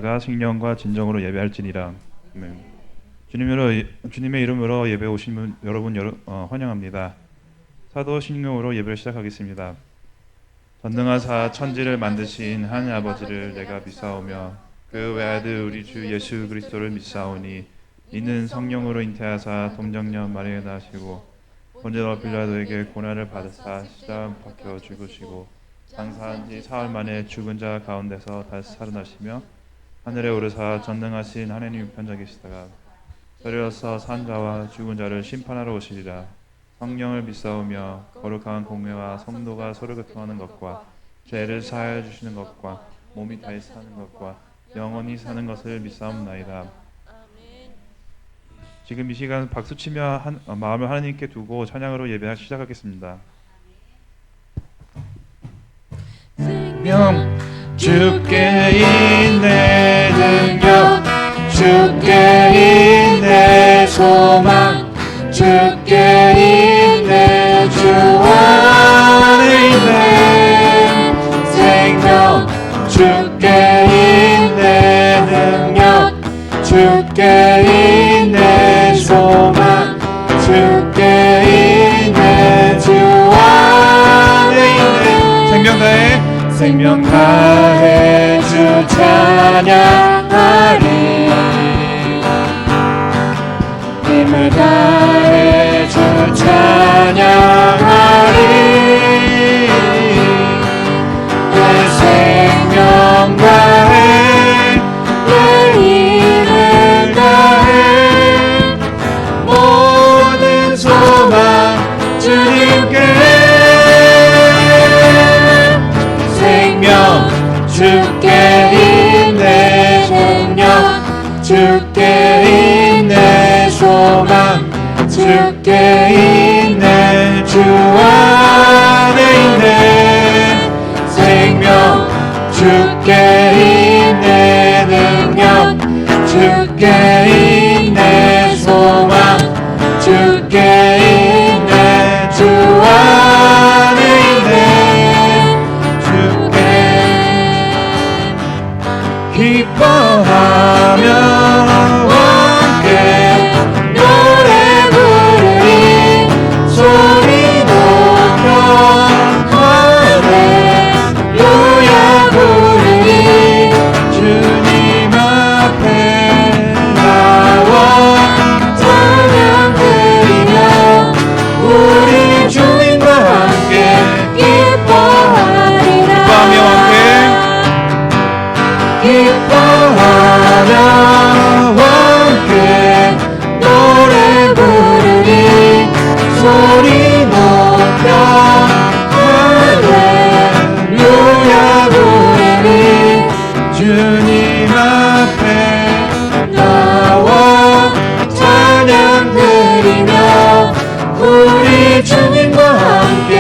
가 생명과 진정으로 예배할지니라. 아멘. 주님의 이름으로 예배 오신 여러분 환영합니다. 사도 신령으로 예배를 시작하겠습니다. 전능하사 천지를 만드신 하늘 아버지를 내가 믿사오며 그 외아들 우리 주 예수 그리스도를 믿사오니 이는 성령으로 잉태하사 동정녀 마리아에 나시고 본제로 빌라도에게 고난을 받으사 십자가 박혀 죽으시고 장사한 지 사흘 만에 죽은 자 가운데서 다시 살아나시며 하늘에 오르사 전능하신 하나님 우편에 계시다가 저리로서 산 자와 죽은 자를 심판하러 오시리라. 성령을 믿사오며 거룩한 공회와 성도가 서로 교통하는 것과 죄를 사하여 주시는 것과 몸이 다시 사는 것과 영원히 사는 것을 믿사옵나이다. 지금 이 시간 박수치며 마음을 하나님께 두고 찬양으로 예배 시작하겠습니다. 생명 주께 있네 능력 주께 있네 소망 주께 있네 주 안에 있네 생명 주께 있네 능력 주께 있네 소망 주께 있네 주 안에 있네 생명 다해 주 찬양하리 힘을 다해 주 찬양하리 내 생명 다해 내 힘을 다해 모든 소망 주님께 생명 주께 있네 능력 주께 있네 소망 주께 있네 주 안에 있네 생명 주께 있네 능력 주께 있네 소망 주께 있네 주 안에 있네 기뻐하며 함께 노래 부르리 소리 높여 할렐루야 부르리 주님 앞에 나와 찬양 드리며 우리 주님과 함께 기뻐하리라 기뻐하며 함께 노래 부르리 소리 높여 할렐루야 부르리 주님 앞에 나와 찬양 드리며 우리 주님과 함께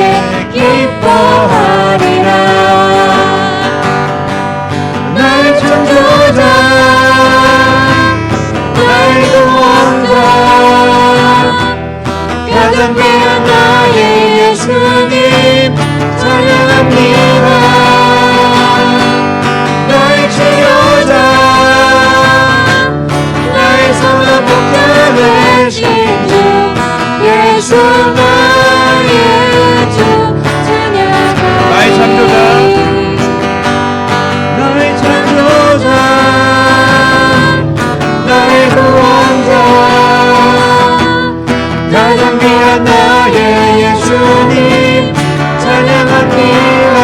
기뻐하리라. 창조자 나의 구원자 가장 귀한 나의 예수님 찬양합니다. 나의 치료자 나의 선한 목자 되신 주 예수 나의 주 찬양합니다. 나의 창조자 나의 구원자 가장 귀한 나의 예수님 찬양합니다.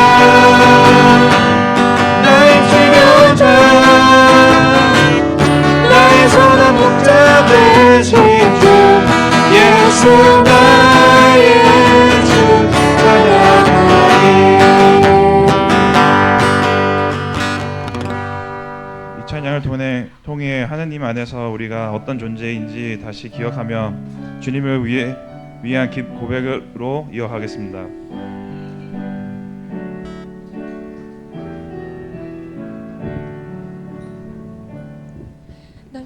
나의 치료자 나의 선한 목자 되신 주 예수 나의 주 찬양하리. 찬양을 통해 하나님 안에서 우리가 어떤 존재인지 다시 기억하며 주님을 위한 고백으로 이어가겠습니다.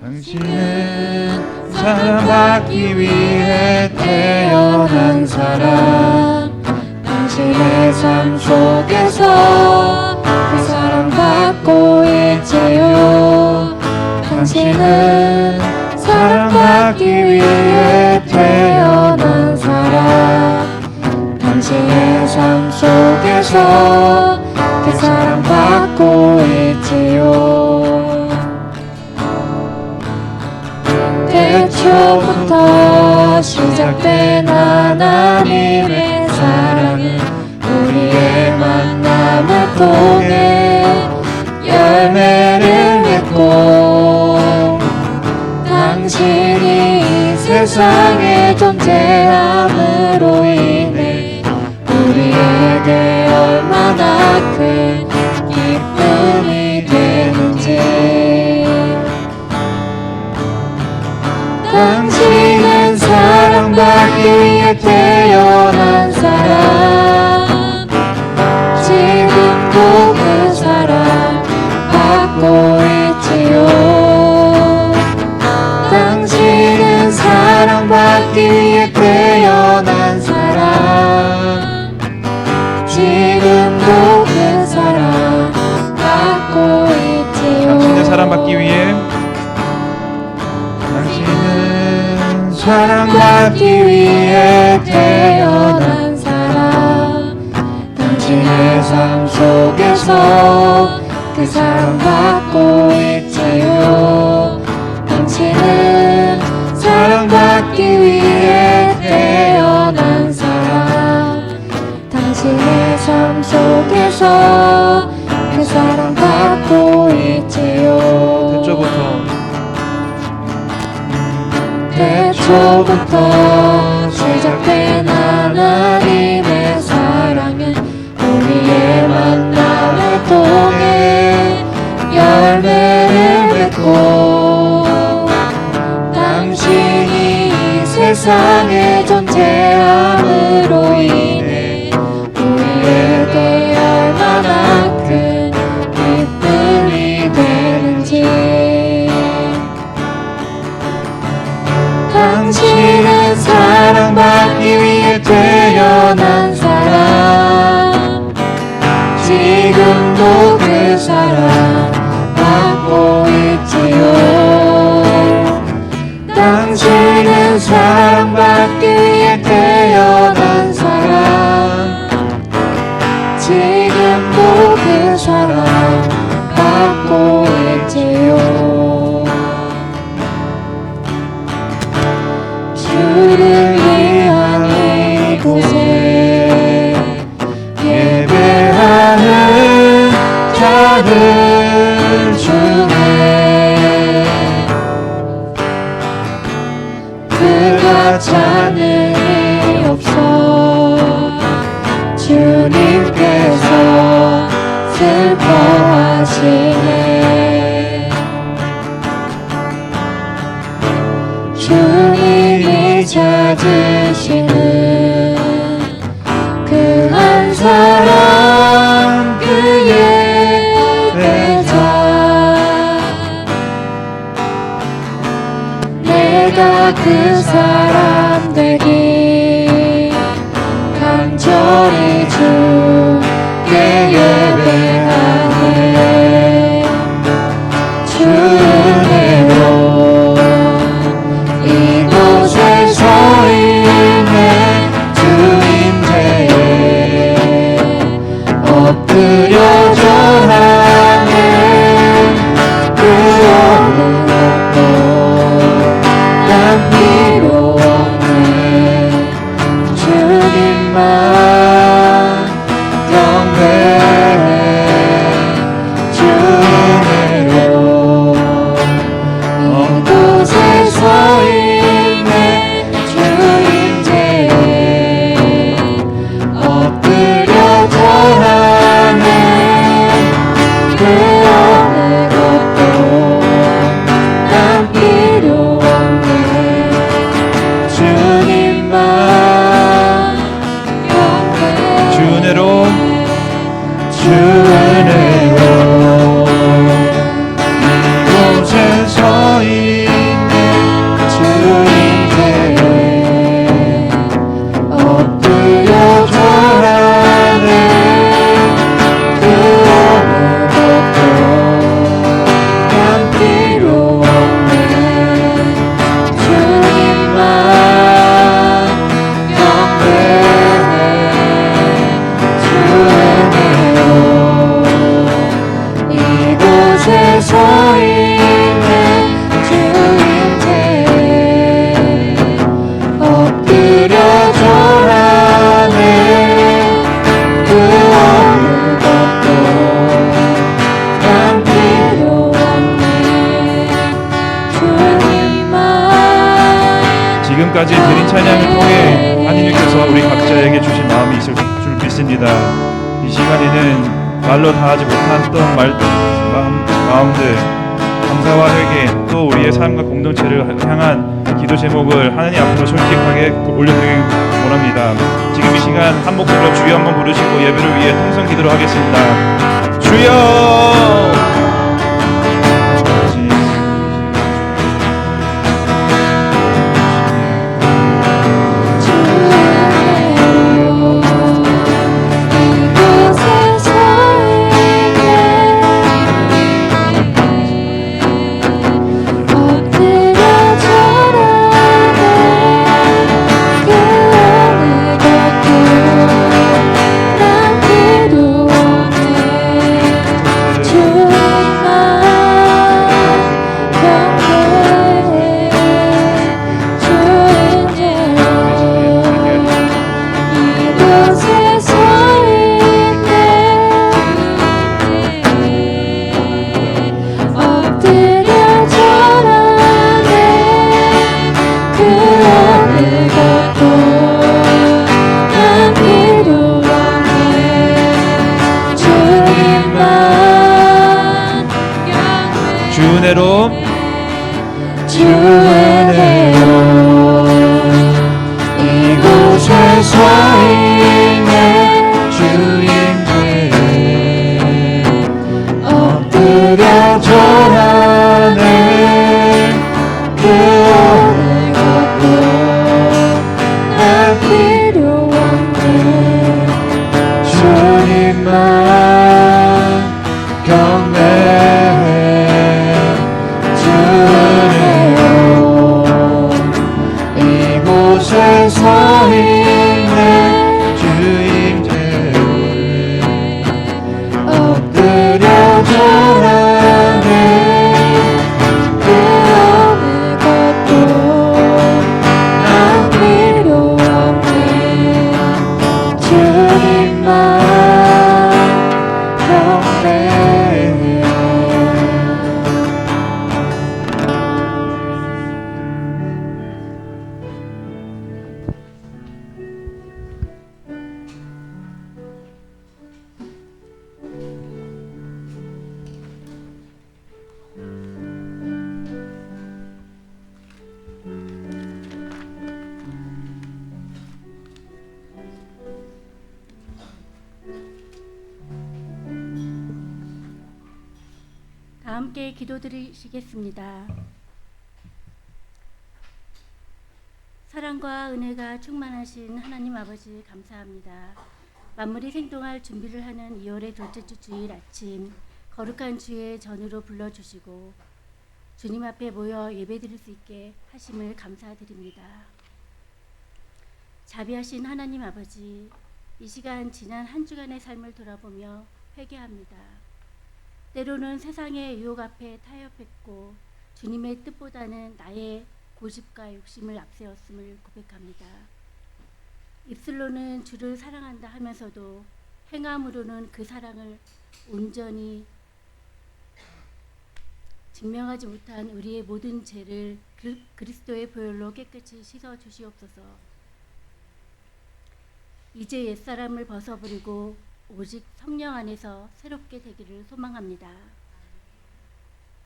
당신은 사랑받기 위해 태어난 사람 당신의 삶 속에서 그 사랑받고 있지요. 당신은 사랑받기 위해 태어난 사람. 당신의 삶 속에서 그 사랑받고 있지요. 태초부터 시작된 하나님의 사랑은 우리의 만남을 통해 열매를 맺고, 당신이 이 세상에 존재함으로 인해 우리에게 얼마나 큰 기쁨이 되는지. 당신은 사랑받기 위해 태어난 사람. 지금도 그 사랑 받고 있지요. 당신은 사랑받기 위해 태어난 사람. 지금도 그 사랑 받고 있지요. 당신의 사랑받기 위해 당신은 사랑받기 위해 태어난 사람. 당신의 삶 속에서 그 사랑받고 있지요. 당신은 사랑받기 위해 태어난 사람. 당신의 삶 속에서 그 사랑받고 있지요. 태초부터 시작된 하나님의 사랑은 우리의 만남을 통해 열매를 맺고, 당신이 이 세상에 존재함으로 인해 우리에게 얼마나 큰 기쁨이 되는지. 당신은 사랑받기 위해 태어난 사람. 지금도 그 사랑 받고 있지요. 당신은 사랑받기 위해 태어난 사람. 지금도 그 사랑 받고 있지요. 주를 위한 이곳에 예배하는 자들 중에 그가 찾는 이 없어. 주님께서 슬퍼하시네. 주님이 찾으시는 그 한 사람, 그의 예배자. 내가 그 사람 되기 간절히 주께 예배하네. 주 은혜로 이곳에 서 있네. 주 임재에 엎드려 절하네. 그 어느 것도 난 필요 없네. 주님만 경배해. 주 은혜로 지금까지 드린 찬양을 통해 하나님께서 우리 각자에게 주신 마음이 있을 줄 믿습니다. 이 시간에는 말로 다 하지 못했던 마음들, 감사와 회개, 또 우리의 삶과 공동체를 향한 기도 제목을 하나님 앞으로 솔직하게 올려드리기 원합니다. 지금 이 시간 한 목소리로 주여 한번 부르시고 예배를 위해 통성 기도를 하겠습니다. 주여! 은혜로 주 은혜로 이곳에 서 있네 주인께 엎드려 절하네 그 어느 것도 난 필요 없네 주님만 경배해 이곳에 서 있는 주인께 엎드려 절하네 그 어느 것도 난 필요 없네 주님만 경배해 다 함께 기도드리시겠습니다. 사랑과 은혜가 충만하신 하나님 아버지 감사합니다. 만물이 생동할 준비를 하는 2월의 둘째 주 주일 아침 거룩한 주의 전으로 불러주시고 주님 앞에 모여 예배드릴 수 있게 하심을 감사드립니다. 자비하신 하나님 아버지, 이 시간 지난 한 주간의 삶을 돌아보며 회개합니다. 때로는 세상의 유혹 앞에 타협했고 주님의 뜻보다는 나의 고집과 욕심을 앞세웠음을 고백합니다. 입술로는 주를 사랑한다 하면서도 행함으로는 그 사랑을 온전히 증명하지 못한 우리의 모든 죄를 그리스도의 보혈로 깨끗이 씻어 주시옵소서. 이제 옛사람을 벗어버리고 오직 성령 안에서 새롭게 되기를 소망합니다.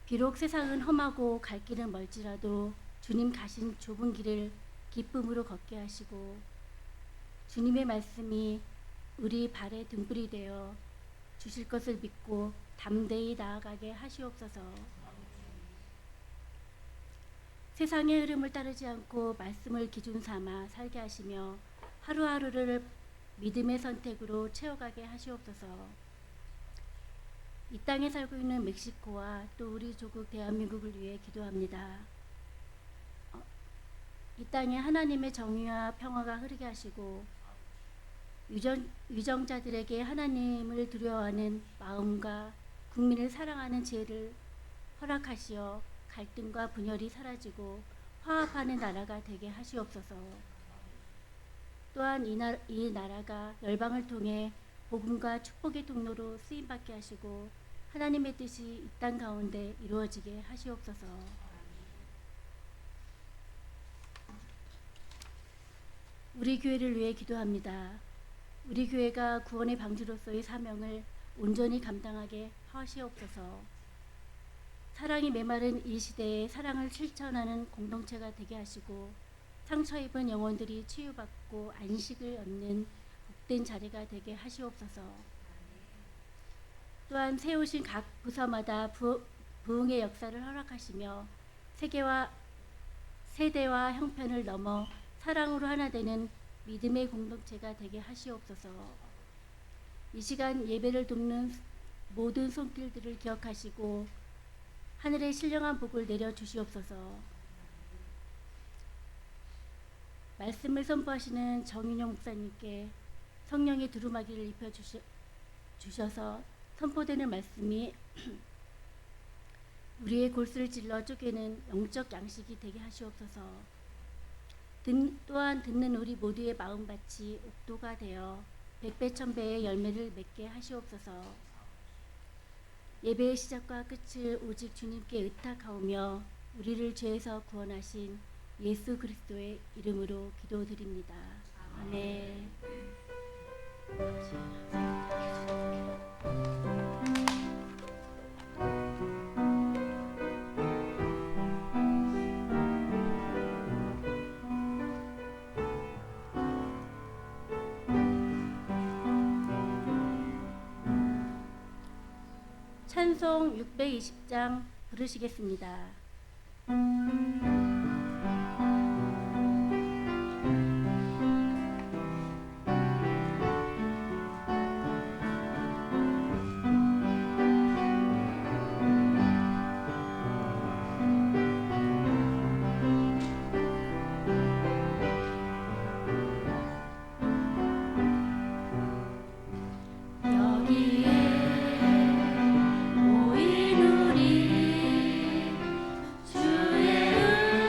비록 세상은 험하고 갈 길은 멀지라도 주님 가신 좁은 길을 기쁨으로 걷게 하시고 주님의 말씀이 우리 발의 등불이 되어 주실 것을 믿고 담대히 나아가게 하시옵소서. 세상의 흐름을 따르지 않고 말씀을 기준 삼아 살게 하시며 하루하루를 믿음의 선택으로 채워가게 하시옵소서. 이 땅에 살고 있는 멕시코와 또 우리 조국 대한민국을 위해 기도합니다. 이 땅에 하나님의 정의와 평화가 흐르게 하시고 위정자들에게 하나님을 두려워하는 마음과 국민을 사랑하는 지혜를 허락하시어 갈등과 분열이 사라지고 화합하는 나라가 되게 하시옵소서. 또한 이 나라가 열방을 통해 복음과 축복의 통로로 쓰임받게 하시고 하나님의 뜻이 이 땅 가운데 이루어지게 하시옵소서. 우리 교회를 위해 기도합니다. 우리 교회가 구원의 방주로서의 사명을 온전히 감당하게 하시옵소서. 사랑이 메마른 이 시대에 사랑을 실천하는 공동체가 되게 하시고 상처 입은 영혼들이 치유받고 안식을 얻는 복된 자리가 되게 하시옵소서. 또한 세우신 각 부서마다 부흥의 역사를 허락하시며 세대와 형편을 넘어 사랑으로 하나 되는 믿음의 공동체가 되게 하시옵소서. 이 시간 예배를 돕는 모든 손길들을 기억하시고 하늘의 신령한 복을 내려 주시옵소서. 말씀을 선포하시는 정인용 목사님께 성령의 두루마기를 입혀 주셔서 선포되는 말씀이 우리의 골수를 찔러 쪼개는 영적 양식이 되게 하시옵소서. 또한 듣는 우리 모두의 마음밭이 옥도가 되어 백배 천배의 열매를 맺게 하시옵소서. 예배의 시작과 끝을 오직 주님께 의탁하오며 우리를 죄에서 구원하신 예수 그리스도의 이름으로 기도드립니다. 아멘. 찬송 620장 부르시겠습니다. 여기에 모인 우리 주의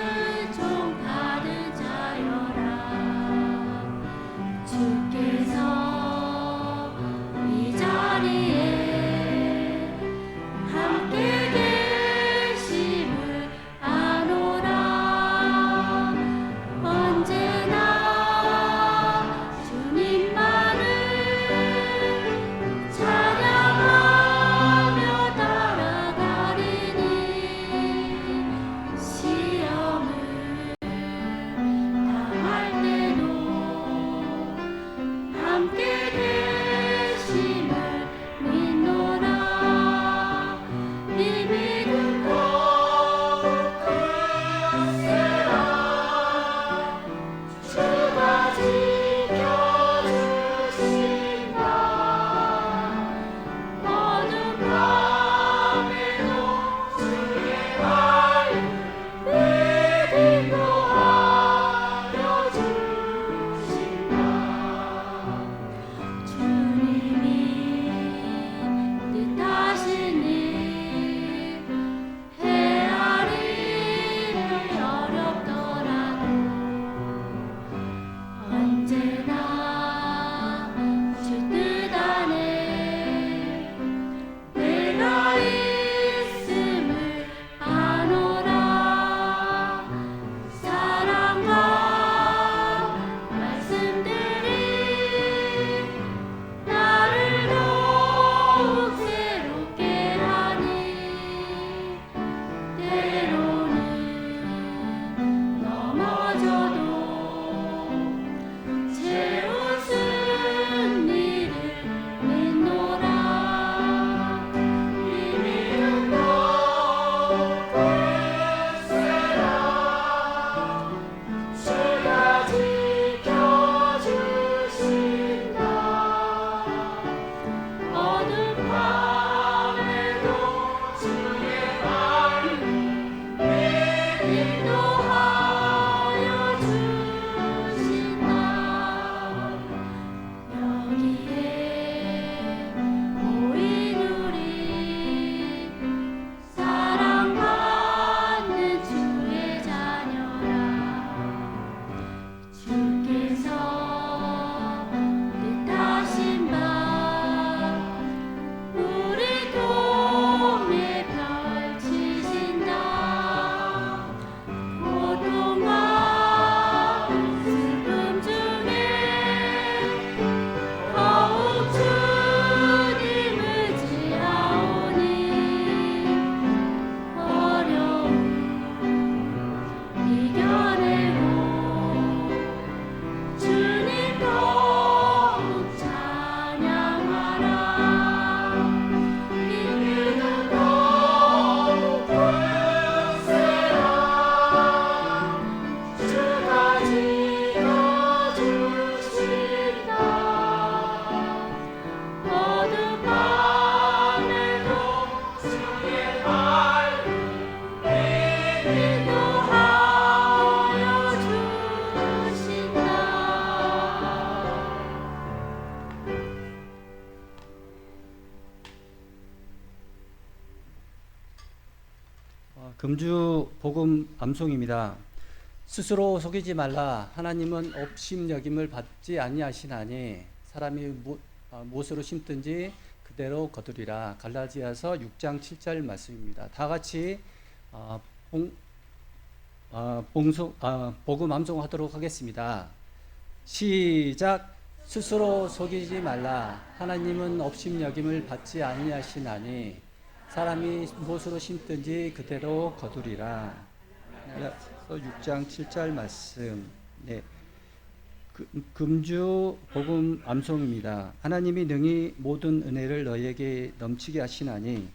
금주 복음 암송입니다. 스스로 속이지 말라. 하나님은 업심여김을 받지 아니하시나니 사람이 무엇으로 심든지 그대로 거두리라. 갈라디아서 6장 7절 말씀입니다. 다 같이 복음 암송하도록 하겠습니다. 시작. 스스로 속이지 말라. 하나님은 업심여김을 받지 아니하시나니 사람이 무엇으로 심든지 그대로 거두리라. 6장 7절 말씀. 네. 금주 복음 암송입니다. 하나님이 능히 모든 은혜를 너희에게 넘치게 하시나니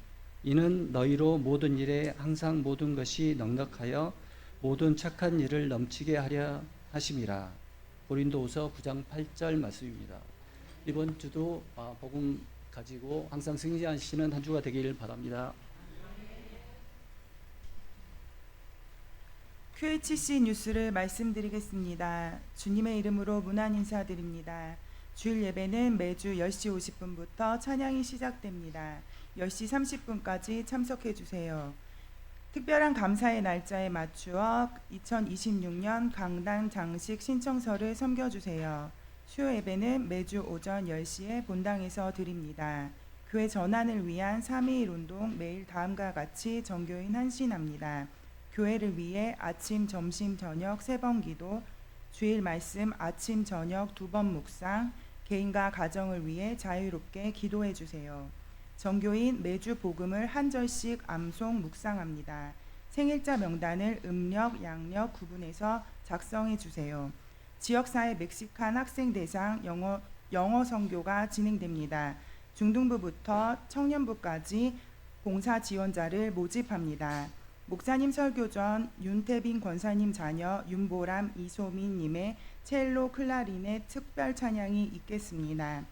이는 너희로 모든 일에 항상 모든 것이 넉넉하여 모든 착한 일을 넘치게 하려 하심이라. 고린도후서 9장 8절 말씀입니다. 이번 주도 복음 가지고 항상 승리하시는 한 주가 되기를 바랍니다. QHC 뉴스를 말씀드리겠습니다. 주님의 이름으로 문안 인사드립니다. 주일 예배는 매주 10시 50분부터 찬양이 시작됩니다. 10시 30분까지 참석해 주세요. 특별한 감사의 날짜에 맞추어 2026년 강단 장식 신청서를 섬겨주세요. 수요 예배는 매주 오전 10시에 본당에서 드립니다. 교회 전환을 위한 3.2.1 운동 매일 다음과 같이 전교인 헌신합니다. 교회를 위해 아침, 점심, 저녁 3번 기도, 주일 말씀 아침, 저녁 2번 묵상, 개인과 가정을 위해 자유롭게 기도해 주세요. 전교인 매주 복음을 한 절씩 암송 묵상합니다. 생일자 명단을 음력, 양력 구분해서 작성해 주세요. 지역사회 멕시칸 학생 대상 영어 선교가 진행됩니다. 중등부부터 청년부까지 봉사 지원자를 모집합니다. 목사님 설교 전 윤태빈 권사님 자녀 윤보람 이소민님의 첼로 클라리넷 특별 찬양이 있겠습니다.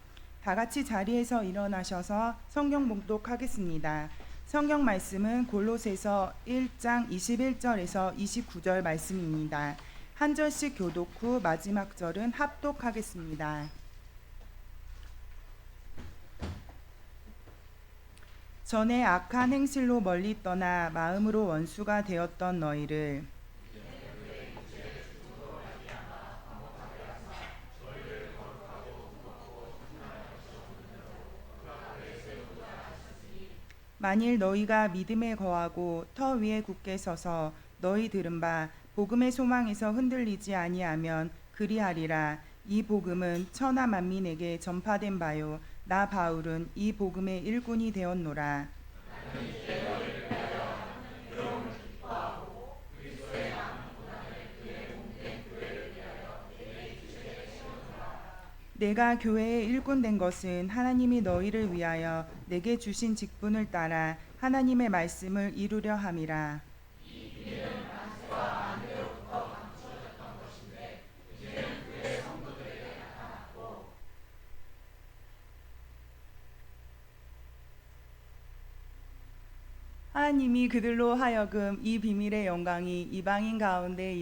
다 같이 자리에서 일어나셔서 성경 봉독하겠습니다. 성경 말씀은 골로새서 1장 21절에서 29절 말씀입니다. 한 절씩 교독 후 마지막 절은 합독하겠습니다. 전에 악한 행실로 멀리 떠나 마음으로 원수가 되었던 너희를 만일 너희가 믿음에 거하고 터 위에 굳게 서서 너희 들은 바 복음의 소망에서 흔들리지 아니하면 그리하리라. 이 복음은 천하 만민에게 전파된 바요 나 바울은 이 복음의 일꾼이 되었노라. 내가 교회의 일꾼 된 것은 하나님이 너희를 위하여 내게 주신 직분을 따라 하나님의 말씀을 이루려 함이라. 하나님이 그들로 하여금 이 비밀의 영광이 이방인 가운데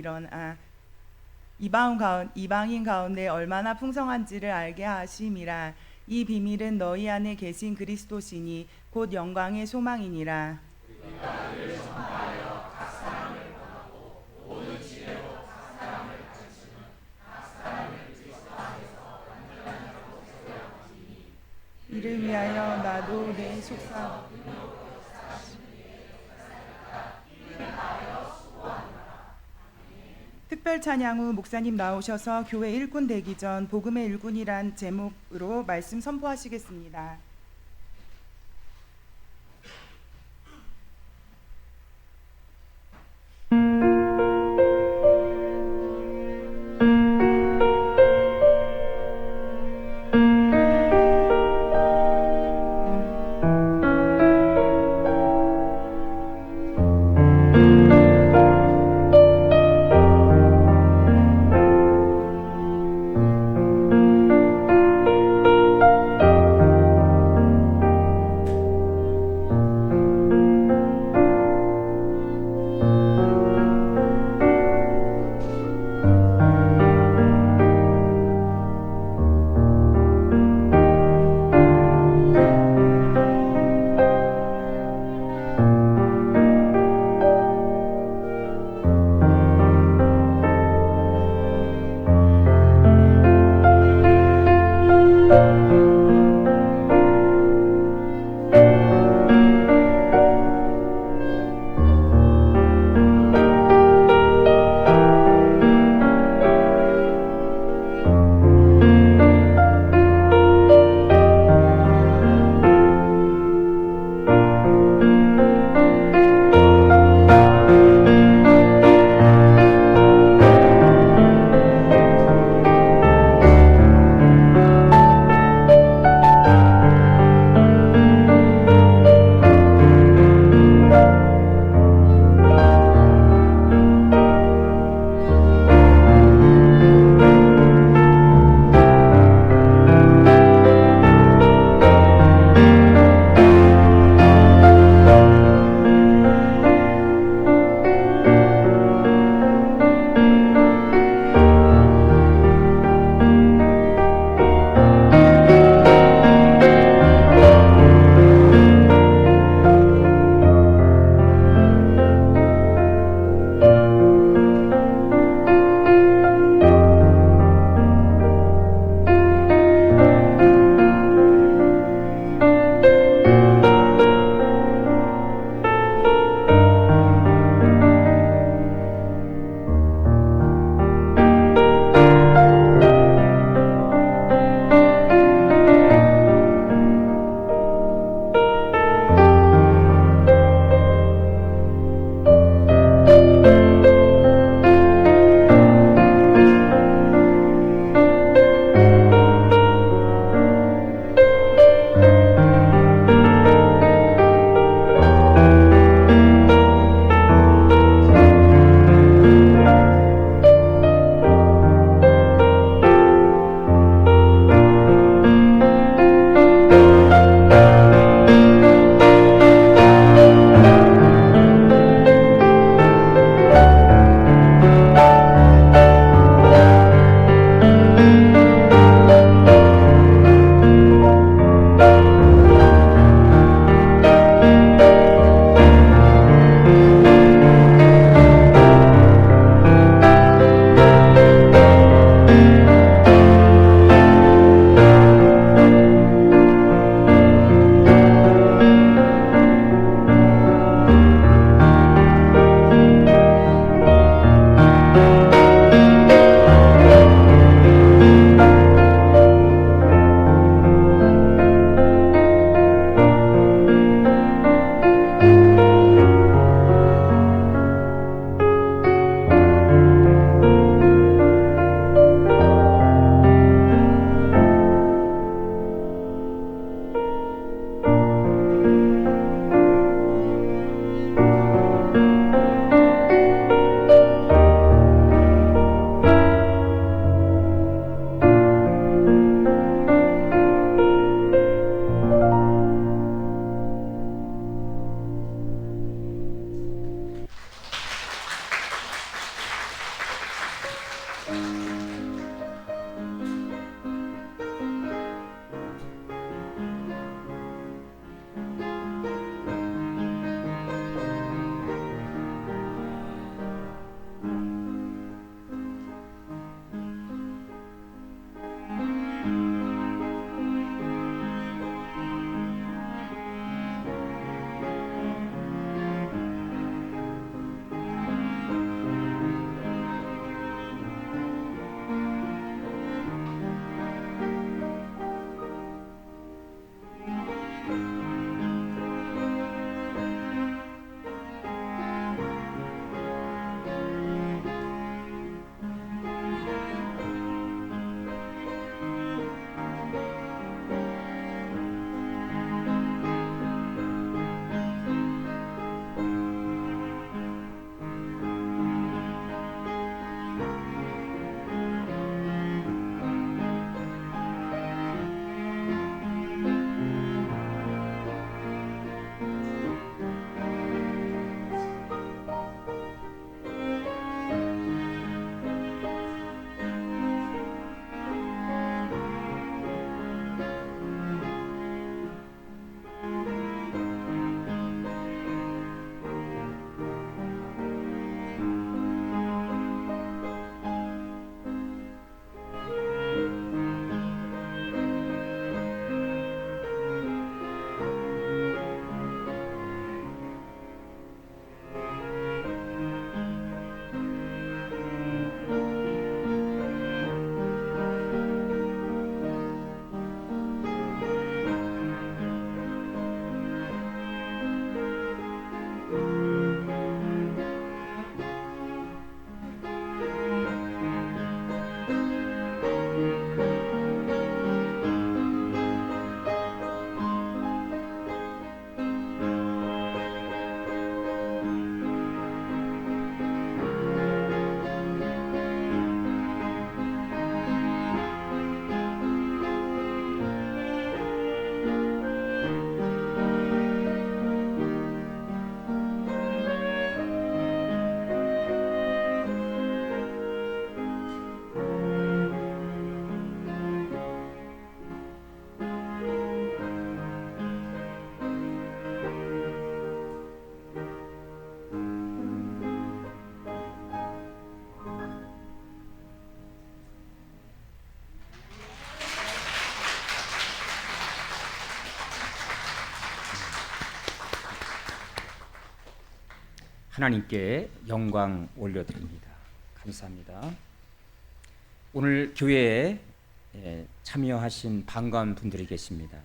얼마나 풍성한지를 알게 하심이라. 이 비밀은 너희 안에 계신 그리스도시니 곧 영광의 소망이니라. 이를 위하여 나도 내 속사 특별 찬양 후 목사님 나오셔서 교회 일꾼 되기 전 복음의 일꾼이란 제목으로 말씀 선포하시겠습니다. 하나님께 영광 올려드립니다. 감사합니다. 오늘 교회에 참여하신 반가운 분들이 계십니다.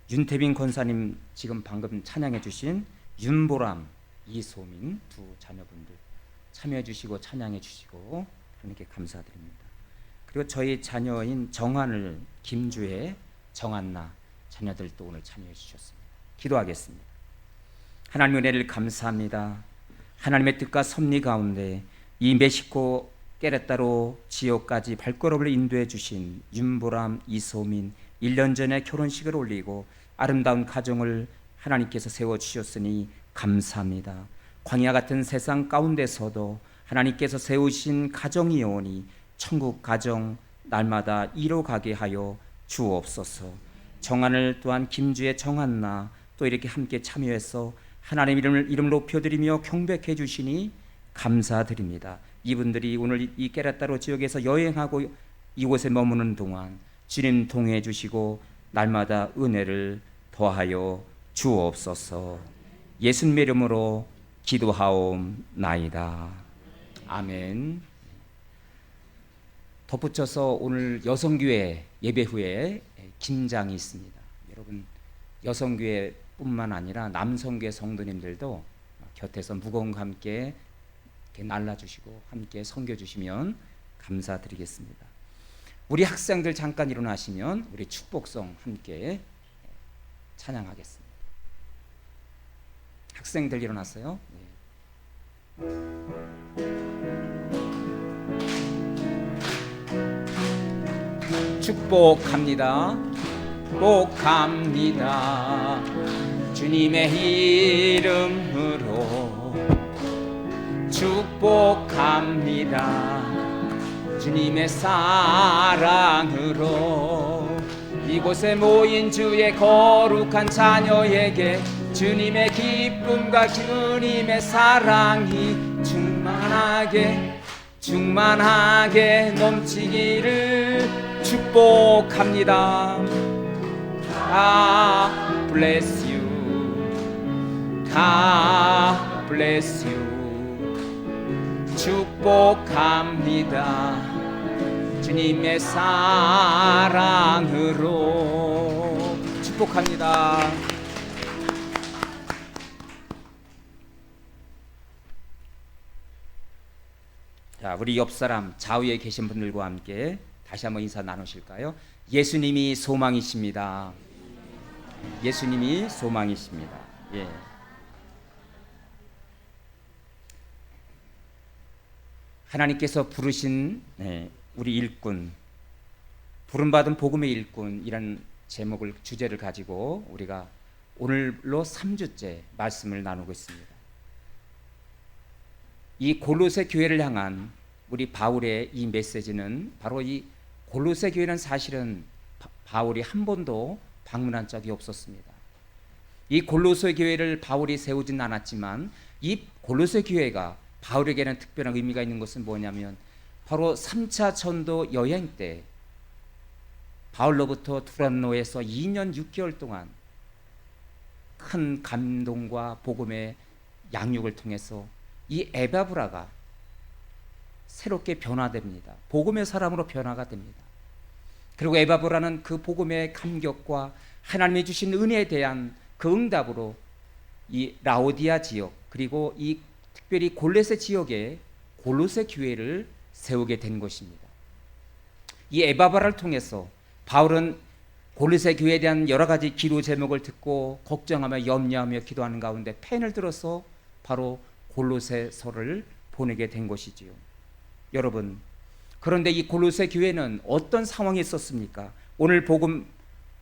윤태빈 권사님 지금 방금 찬양해 주신 윤보람, 이소민 두 자녀분들 참여해 주시고 찬양해 주시고 하나님께 감사드립니다. 그리고 저희 자녀인 정한을, 김주혜, 정한나 자녀들도 오늘 참여해 주셨습니다. 기도하겠습니다. 하나님 은혜를 감사합니다. 하나님의 뜻과 섭리 가운데 이 멕시코 깨레따로 지역까지 발걸음을 인도해 주신 윤보람, 이소민 1년 전에 결혼식을 올리고 아름다운 가정을 하나님께서 세워주셨으니 감사합니다. 광야 같은 세상 가운데서도 하나님께서 세우신 가정이 오니 천국 가정 날마다 이뤄가게 하여 주옵소서. 정한을 또한 김주의 정한나 또 이렇게 함께 참여해서 하나님 이름 높여드리며 경배해 주시니 감사드립니다. 이분들이 오늘 이 깨라따로 지역에서 여행하고 이곳에 머무는 동안 주님 통해 주시고 날마다 은혜를 더하여 주옵소서. 예수님의 이름으로 기도하옵나이다. 아멘. 덧붙여서 오늘 여성교회 예배 후에 김장이 있습니다. 여러분 여성교회뿐만 아니라 남성교회 성도님들도 곁에서 무거움과 함께 이렇게 날라주시고 함께 섬겨주시면 감사드리겠습니다. 우리 학생들 잠깐 일어나시면 우리 축복성 함께 찬양하겠습니다. 학생들 일어났어요? 축복합니다. 축복합니다. 주님의 이름으로 축복합니다. 주님의 사랑으로 이곳에 모인 주의 거룩한 자녀에게 주님의 기쁨과 주님의 사랑이 충만하게 넘치기를 축복합니다. God bless you. God bless you. 축복합니다. 주님의 사랑으로 축복합니다. 자, 우리 옆 사람 좌우에 계신 분들과 함께 다시 한번 인사 나누실까요? 예수님이 소망이십니다. 예수님이 소망이십니다. 예. 하나님께서 부르신 우리 일꾼, 부름받은 복음의 일꾼이라는 제목을 주제를 가지고 우리가 오늘로 3주째 말씀을 나누고 있습니다. 이 골로새 교회를 향한 우리 바울의 이 메시지는 바로 이 골로새 교회는 사실은 바울이 한 번도 방문한 적이 없었습니다. 이 골로새 교회를 바울이 세우진 않았지만 이 골로새 교회가 바울에게는 특별한 의미가 있는 것은 뭐냐면 바로 3차 전도 여행 때 바울로부터 두란노에서 2년 6개월 동안 큰 감동과 복음의 양육을 통해서 이 에바브라가 새롭게 변화됩니다. 복음의 사람으로 변화가 됩니다. 그리고 에바브라는 그 복음의 감격과 하나님이 주신 은혜에 대한 그 응답으로 이 라오디아 지역 그리고 이 특별히 골로새 지역에 골로새 교회를 세우게 된 것입니다. 이 에바브라를 통해서 바울은 골로새 교회에 대한 여러 가지 기도 제목을 듣고 걱정하며 염려하며 기도하는 가운데 펜을 들어서 바로 골로새서를 보내게 된 것이지요. 여러분, 그런데 이 골로새 교회는 어떤 상황이 있었습니까? 오늘 복음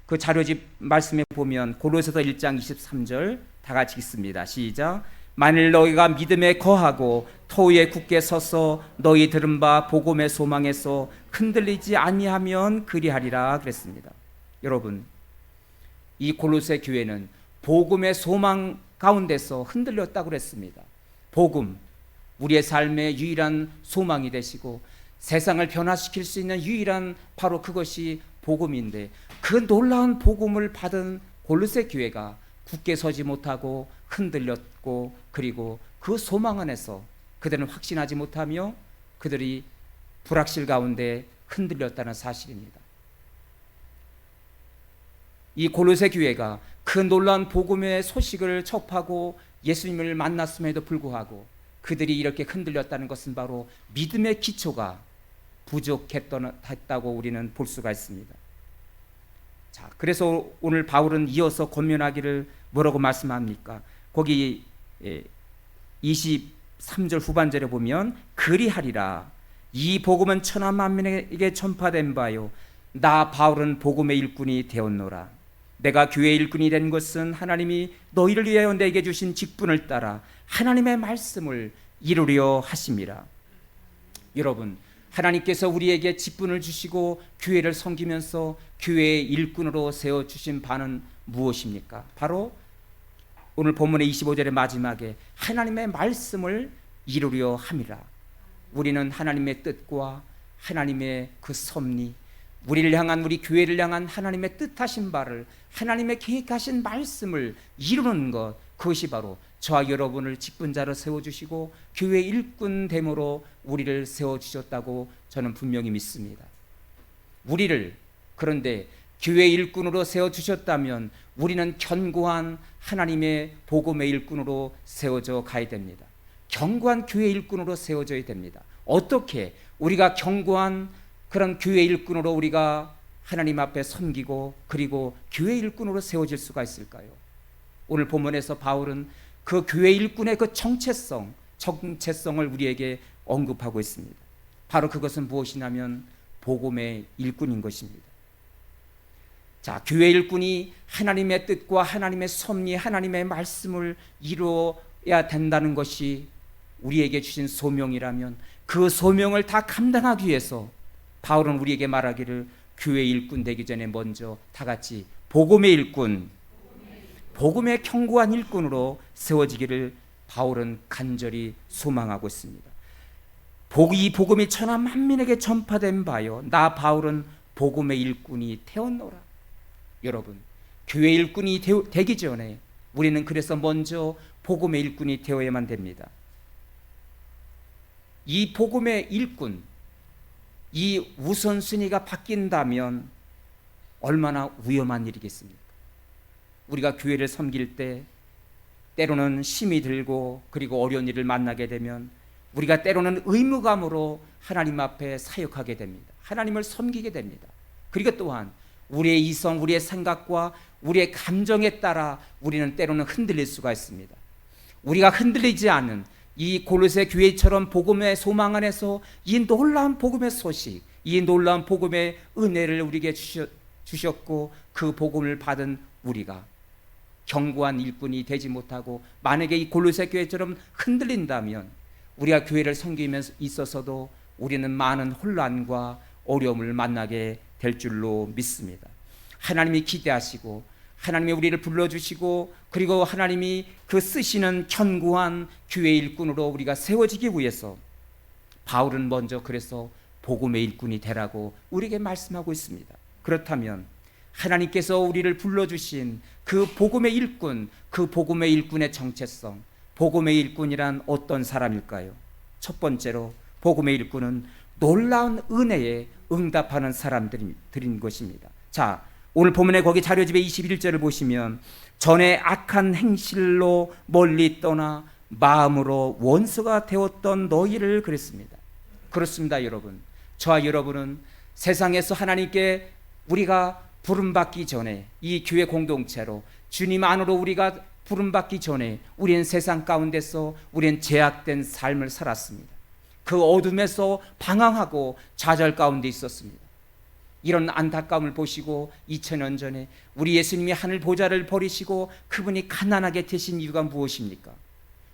그 자료집 말씀에 보면 골로새서 1장 23절 다 같이 읽습니다. 시작. 만일 너희가 믿음에 거하고 터위에 굳게 서서 너희 들은 바 복음의 소망에서 흔들리지 아니하면 그리하리라 그랬습니다. 여러분, 이 골로새 교회는 복음의 소망 가운데서 흔들렸다고 그랬습니다. 복음, 우리의 삶의 유일한 소망이 되시고 세상을 변화시킬 수 있는 유일한 바로 그것이 복음인데 그 놀라운 복음을 받은 골로새 교회가 굳게 서지 못하고 흔들렸고 그리고 그 소망 안에서 그들은 확신하지 못하며 그들이 불확실 가운데 흔들렸다는 사실입니다. 이 골로새 교회가 그 놀라운 복음의 소식을 접하고 예수님을 만났음에도 불구하고 그들이 이렇게 흔들렸다는 것은 바로 믿음의 기초가 부족했다고 우리는 볼 수가 있습니다. 자, 그래서 오늘 바울은 이어서 권면하기를 뭐라고 말씀합니까? 거기 23절 후반절에 보면 그리하리라. 이 복음은 천하 만민에게 전파된 바요. 나 바울은 복음의 일꾼이 되었노라. 내가 교회의 일꾼이 된 것은 하나님이 너희를 위하여 내게 주신 직분을 따라 하나님의 말씀을 이루려 하심이라. 여러분, 하나님께서 우리에게 직분을 주시고 교회를 섬기면서 교회의 일꾼으로 세워주신 바는 무엇입니까? 바로 오늘 본문의 25절의 마지막에 하나님의 말씀을 이루려 함이라. 우리는 하나님의 뜻과 하나님의 그 섭리, 우리를 향한, 우리 교회를 향한 하나님의 뜻하신 바를, 하나님의 계획하신 말씀을 이루는 것, 그것이 바로 저와 여러분을 직분자로 세워주시고 교회 일꾼됨으로 우리를 세워주셨다고 저는 분명히 믿습니다. 우리를 그런데 교회 일꾼으로 세워주셨다면 우리는 견고한 하나님의 복음의 일꾼으로 세워져 가야 됩니다. 견고한 교회 일꾼으로 세워져야 됩니다. 어떻게 우리가 견고한 그런 교회 일꾼으로 우리가 하나님 앞에 섬기고 그리고 교회 일꾼으로 세워질 수가 있을까요? 오늘 본문에서 바울은 그 교회 일꾼의 그 정체성을 우리에게 언급하고 있습니다. 바로 그것은 무엇이냐면 복음의 일꾼인 것입니다. 자, 교회 일꾼이 하나님의 뜻과 하나님의 섭리, 하나님의 말씀을 이루어야 된다는 것이 우리에게 주신 소명이라면 그 소명을 다 감당하기 위해서 바울은 우리에게 말하기를 교회 일꾼 되기 전에 먼저 다 같이 복음의 일꾼, 복음의 견고한 일꾼으로 세워지기를 바울은 간절히 소망하고 있습니다. 이 복음이 천하 만민에게 전파된 바요. 나 바울은 복음의 일꾼이 되었노라. 여러분, 교회 일꾼이 되기 전에 우리는 그래서 먼저 복음의 일꾼이 되어야만 됩니다. 이 복음의 일꾼, 이 우선순위가 바뀐다면 얼마나 위험한 일이겠습니까? 우리가 교회를 섬길 때 때로는 힘이 들고 그리고 어려운 일을 만나게 되면 우리가 때로는 의무감으로 하나님 앞에 사역하게 됩니다. 하나님을 섬기게 됩니다. 그리고 또한 우리의 이성, 우리의 생각과 우리의 감정에 따라 우리는 때로는 흔들릴 수가 있습니다. 우리가 흔들리지 않는 이 골로새 교회처럼 복음의 소망 안에서 이 놀라운 복음의 소식, 이 놀라운 복음의 은혜를 우리에게 주셨고 그 복음을 받은 우리가 견고한 일꾼이 되지 못하고 만약에 이 골로새 교회처럼 흔들린다면 우리가 교회를 섬기면서 있어서도 우리는 많은 혼란과 어려움을 만나게 될 줄로 믿습니다. 하나님이 기대하시고 하나님이 우리를 불러주시고 그리고 하나님이 그 쓰시는 견고한 교회 일꾼으로 우리가 세워지기 위해서 바울은 먼저 그래서 복음의 일꾼이 되라고 우리에게 말씀하고 있습니다. 그렇다면 하나님께서 우리를 불러주신 그 복음의 일꾼, 그 복음의 일꾼의 정체성, 복음의 일꾼이란 어떤 사람일까요? 첫 번째로 복음의 일꾼은 놀라운 은혜에 응답하는 사람들인 것입니다. 자, 오늘 본문에 거기 자료집에 21절을 보시면 전에 악한 행실로 멀리 떠나 마음으로 원수가 되었던 너희를 그랬습니다. 그렇습니다, 여러분. 저와 여러분은 세상에서 하나님께 우리가 부름받기 전에 이 교회 공동체로 주님 안으로 우리가 부름받기 전에 우리는 세상 가운데서 우리는 제약된 삶을 살았습니다. 그 어둠에서 방황하고 좌절 가운데 있었습니다. 이런 안타까움을 보시고 2000년 전에 우리 예수님이 하늘 보좌를 버리시고 그분이 가난하게 되신 이유가 무엇입니까?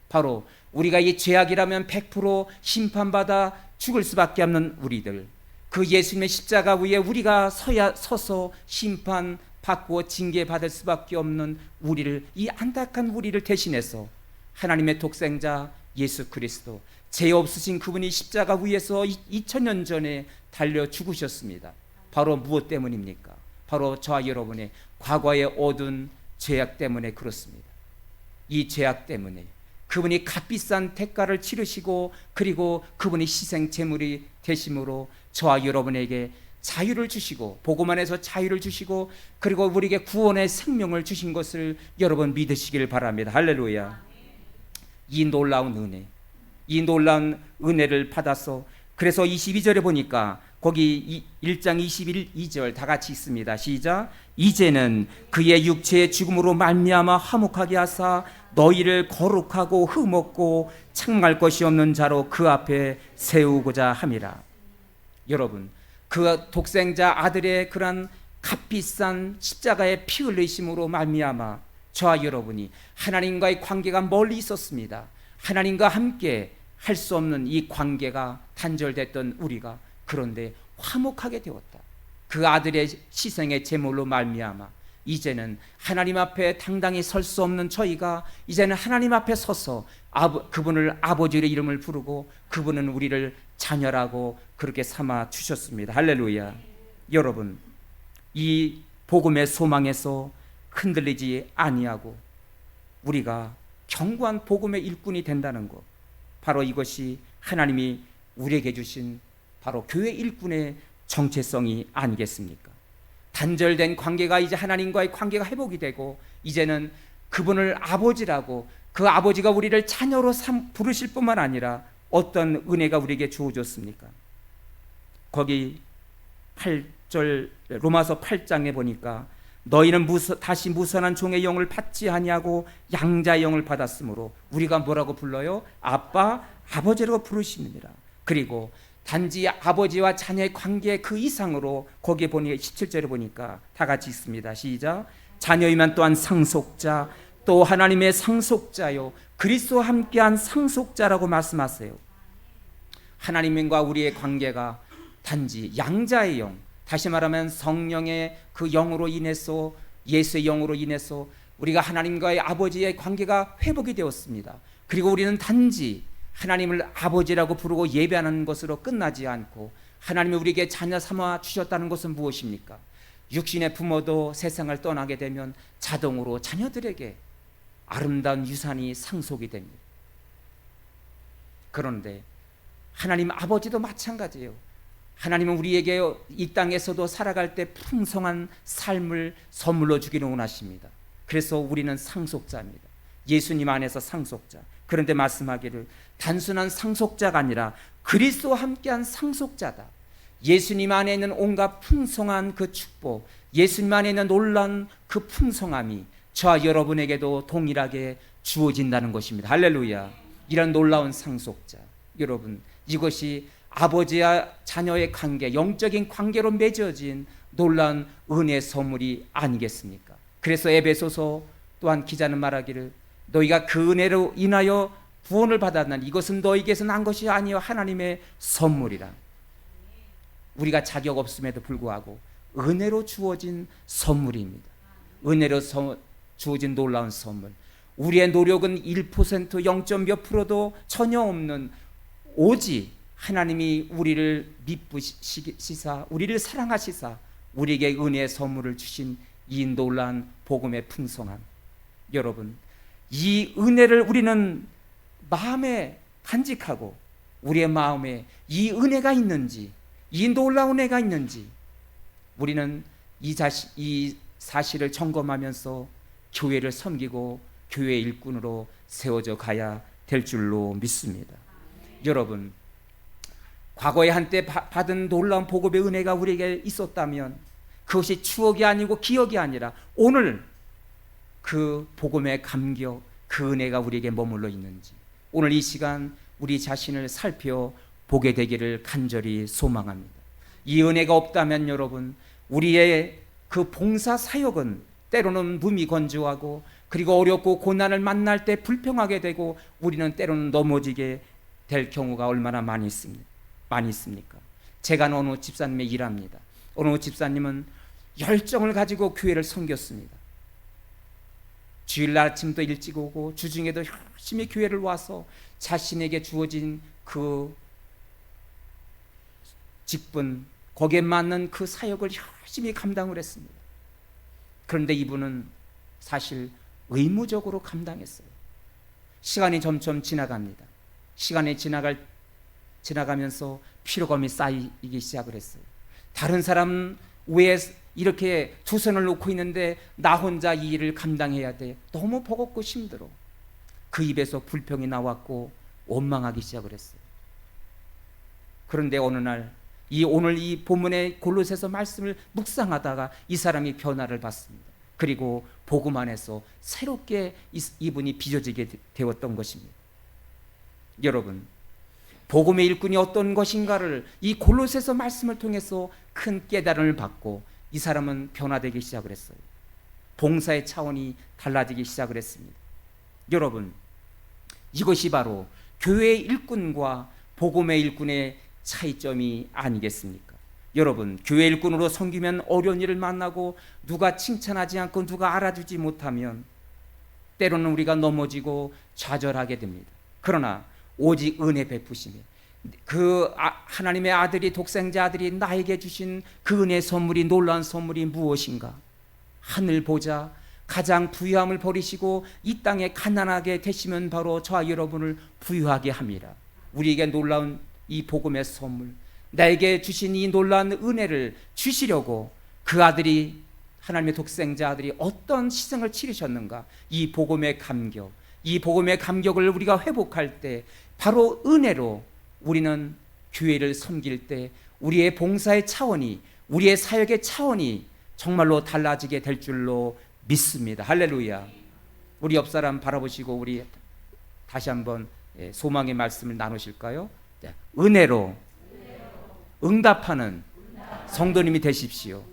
바로 우리가 이 죄악이라면 100% 심판받아 죽을 수밖에 없는 우리들, 그 예수님의 십자가 위에 우리가 서서 심판받고 징계받을 수밖에 없는 우리를, 이 안타까운 우리를 대신해서 하나님의 독생자 예수 그리스도, 죄 없으신 그분이 십자가 위에서 2000년 전에 달려 죽으셨습니다. 바로 무엇 때문입니까? 바로 저와 여러분의 과거의 어두운 죄악 때문에 그렇습니다. 이 죄악 때문에 그분이 값비싼 대가를 치르시고 그리고 그분이 희생 제물이 되심으로 저와 여러분에게 자유를 주시고 복음 안에서 자유를 주시고 그리고 우리에게 구원의 생명을 주신 것을 여러분 믿으시길 바랍니다. 할렐루야. 이 놀라운 은혜, 이 놀라운 은혜를 받아서 그래서 22절에 보니까 거기 1장 22절 다 같이 있습니다. 시작. 이제는 그의 육체의 죽음으로 말미암아 화목하게 하사 너희를 거룩하고 흠없고 책망할 것이 없는 자로 그 앞에 세우고자 함이라. 여러분, 그 독생자 아들의 그런 값비싼 십자가의 피 흘리심으로 말미암아 저와 여러분이 하나님과의 관계가 멀리 있었습니다. 하나님과 함께 할 수 없는 이 관계가 단절됐던 우리가 그런데 화목하게 되었다. 그 아들의 희생의 제물로 말미암아 이제는 하나님 앞에 당당히 설 수 없는 저희가 이제는 하나님 앞에 서서 그분을 아버지의 이름을 부르고 그분은 우리를 자녀라고 그렇게 삼아 주셨습니다. 할렐루야. 여러분, 이 복음의 소망에서 흔들리지 아니하고 우리가 견고한 복음의 일꾼이 된다는 것, 바로 이것이 하나님이 우리에게 주신 바로 교회 일꾼의 정체성이 아니겠습니까? 단절된 관계가 이제 하나님과의 관계가 회복이 되고 이제는 그분을 아버지라고 그 아버지가 우리를 자녀로 부르실 뿐만 아니라 어떤 은혜가 우리에게 주어졌습니까? 거기 8절 로마서 8장에 보니까 너희는 다시 무선한 종의 영을 받지 아니하고 양자의 영을 받았으므로 우리가 뭐라고 불러요? 아빠, 아버지라고 부르시느니라. 그리고 단지 아버지와 자녀의 관계 그 이상으로 거기에 보니 17절에 보니까 다 같이 있습니다. 시작. 자녀이면 또한 상속자, 또 하나님의 상속자요 그리스도와 함께한 상속자라고 말씀하세요. 하나님과 우리의 관계가 단지 양자의 영, 다시 말하면 성령의 그 영으로 인해서 예수의 영으로 인해서 우리가 하나님과의 아버지의 관계가 회복이 되었습니다. 그리고 우리는 단지 하나님을 아버지라고 부르고 예배하는 것으로 끝나지 않고 하나님이 우리에게 자녀 삼아 주셨다는 것은 무엇입니까? 육신의 부모도 세상을 떠나게 되면 자동으로 자녀들에게 아름다운 유산이 상속이 됩니다. 그런데 하나님 아버지도 마찬가지예요. 하나님은 우리에게 이 땅에서도 살아갈 때 풍성한 삶을 선물로 주기를 원하십니다. 그래서 우리는 상속자입니다. 예수님 안에서 상속자. 그런데 말씀하기를 단순한 상속자가 아니라 그리스도와 함께한 상속자다. 예수님 안에 있는 온갖 풍성한 그 축복, 예수님 안에 있는 놀라운 그 풍성함이 저와 여러분에게도 동일하게 주어진다는 것입니다. 할렐루야. 이런 놀라운 상속자. 여러분, 이것이 아버지와 자녀의 관계, 영적인 관계로 맺어진 놀라운 은혜의 선물이 아니겠습니까? 그래서 에베소서 또한 기자는 말하기를 너희가 그 은혜로 인하여 구원을 받았나니 이것은 너희에게서 난 것이 아니요 하나님의 선물이라. 우리가 자격 없음에도 불구하고 은혜로 주어진 선물입니다. 은혜로 주어진 놀라운 선물. 우리의 노력은 1% 0. 몇 프로도 전혀 없는 오직 하나님이 우리를 미쁘시사 우리를 사랑하시사 우리에게 은혜의 선물을 주신 이 놀라운 복음의 풍성함. 여러분, 이 은혜를 우리는 마음에 간직하고 우리의 마음에 이 은혜가 있는지, 이 놀라운 은혜가 있는지 우리는 이 사실을 점검하면서 교회를 섬기고 교회 일꾼으로 세워져 가야 될 줄로 믿습니다. 여러분, 과거에 한때 받은 놀라운 복음의 은혜가 우리에게 있었다면 그것이 추억이 아니고 기억이 아니라 오늘 그 복음의 감격, 그 은혜가 우리에게 머물러 있는지 오늘 이 시간 우리 자신을 살펴보게 되기를 간절히 소망합니다. 이 은혜가 없다면 여러분, 우리의 그 봉사 사역은 때로는 무미건조하고 그리고 어렵고 고난을 만날 때 불평하게 되고 우리는 때로는 넘어지게 될 경우가 얼마나 많이 있습니까? 제가 어느 집사님의 일합니다. 어느 집사님은 열정을 가지고 교회를 섬겼습니다. 주일날 아침도 일찍 오고 주중에도 열심히 교회를 와서 자신에게 주어진 그 직분, 거기에 맞는 그 사역을 열심히 감당을 했습니다. 그런데 이분은 사실 의무적으로 감당했어요. 시간이 점점 지나갑니다. 시간이 지나가면서 피로감이 쌓이기 시작을 했어요. 다른 사람 왜 이렇게 두 손을 놓고 있는데 나 혼자 이 일을 감당해야 돼. 너무 버겁고 힘들어. 그 입에서 불평이 나왔고 원망하기 시작을 했어요. 그런데 어느 날 오늘 이 본문의 골로새서 말씀을 묵상하다가 이 사람이 변화를 받습니다. 그리고 복음 안에서 새롭게 이분이 빚어지게 되었던 것입니다. 여러분, 복음의 일꾼이 어떤 것인가를 이 골로새서 말씀을 통해서 큰 깨달음을 받고 이 사람은 변화되기 시작을 했어요. 봉사의 차원이 달라지기 시작을 했습니다. 여러분, 이것이 바로 교회의 일꾼과 복음의 일꾼의 차이점이 아니겠습니까? 여러분, 교회 일꾼으로 섬기면 어려운 일을 만나고 누가 칭찬하지 않고 누가 알아주지 못하면 때로는 우리가 넘어지고 좌절하게 됩니다. 그러나 오직 은혜 베푸심에 하나님의 아들이 독생자 아들이 나에게 주신 그 은혜의 선물이 놀라운 선물이 무엇인가? 하늘 보자 가장 부유함을 버리시고 이 땅에 가난하게 되시면 바로 저와 여러분을 부유하게 합니다. 우리에게 놀라운 이 복음의 선물, 나에게 주신 이 놀라운 은혜를 주시려고 그 아들이 하나님의 독생자 아들이 어떤 희생을 치르셨는가? 이 복음의 감격, 이 복음의 감격을 우리가 회복할 때 바로 은혜로 우리는 교회를 섬길 때 우리의 봉사의 차원이, 우리의 사역의 차원이 정말로 달라지게 될 줄로 믿습니다. 할렐루야. 우리 옆 사람 바라보시고 우리 다시 한번 소망의 말씀을 나누실까요? 은혜로 응답하는 성도님이 되십시오.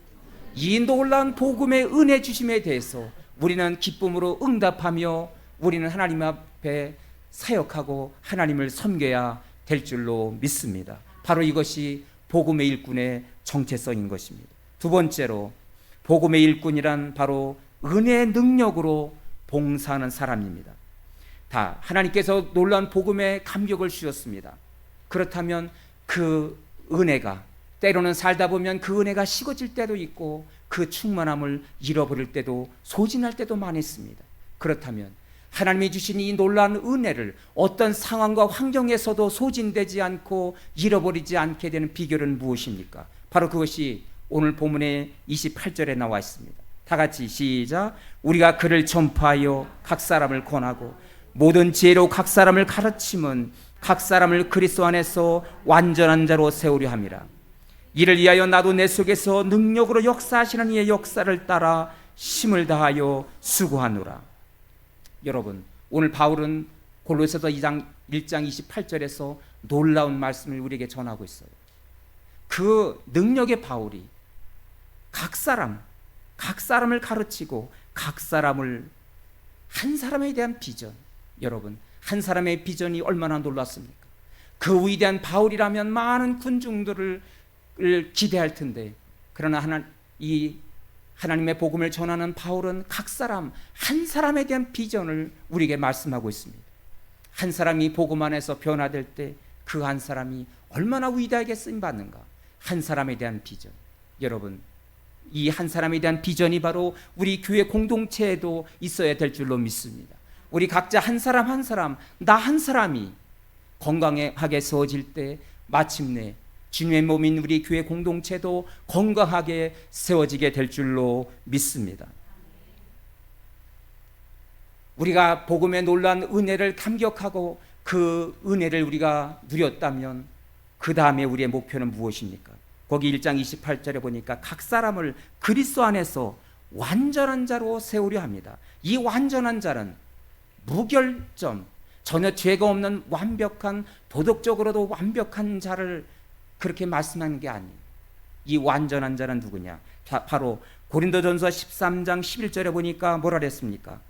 이 놀라운 복음의 은혜 주심에 대해서 우리는 기쁨으로 응답하며 우리는 하나님 앞에 사역하고 하나님을 섬겨야 될 줄로 믿습니다. 바로 이것이 복음의 일꾼의 정체성인 것입니다. 두 번째로 복음의 일꾼이란 바로 은혜의 능력으로 봉사하는 사람입니다. 다 하나님께서 놀라운 복음의 감격을 주셨습니다. 그렇다면 그 은혜가 때로는 살다 보면 그 은혜가 식어질 때도 있고 그 충만함을 잃어버릴 때도 소진할 때도 많습니다. 그렇다면 하나님이 주신 이 놀라운 은혜를 어떤 상황과 환경에서도 소진되지 않고 잃어버리지 않게 되는 비결은 무엇입니까? 바로 그것이 오늘 본문의 28절에 나와 있습니다. 다 같이 시작. 우리가 그를 전파하여 각 사람을 권하고 모든 지혜로 각 사람을 가르침은 각 사람을 그리스도 안에서 완전한 자로 세우려 함이라. 이를 위하여 나도 내 속에서 능력으로 역사하시는 이의 역사를 따라 힘을 다하여 수고하노라. 여러분, 오늘 바울은 골로새서 1장 28절에서 놀라운 말씀을 우리에게 전하고 있어요. 그 능력의 바울이 각 사람을 가르치고 각 사람을 한 사람에 대한 비전, 여러분 한 사람의 비전이 얼마나 놀랐습니까? 그 위대한 바울이라면 많은 군중들을 기대할 텐데 그러나 하나님의 복음을 전하는 바울은 각 사람 한 사람에 대한 비전을 우리에게 말씀하고 있습니다. 한 사람이 복음 안에서 변화될 때 그 한 사람이 얼마나 위대하게 쓰임받는가? 한 사람에 대한 비전. 여러분, 이 한 사람에 대한 비전이 바로 우리 교회 공동체에도 있어야 될 줄로 믿습니다. 우리 각자 한 사람 한 사람, 나 한 사람이 건강하게 세워질 때 마침내 주님의 몸인 우리 교회 공동체도 건강하게 세워지게 될 줄로 믿습니다. 우리가 복음의 놀라운 은혜를 감격하고 그 은혜를 우리가 누렸다면 그 다음에 우리의 목표는 무엇입니까? 거기 1장 28절에 보니까 각 사람을 그리스도 안에서 완전한 자로 세우려 합니다. 이 완전한 자는 무결점, 전혀 죄가 없는 완벽한, 도덕적으로도 완벽한 자를 그렇게 말씀하는 게 아니에요. 이 완전한 자는 누구냐? 바로 고린도전서 13장 11절에 보니까 뭐라 그랬습니까?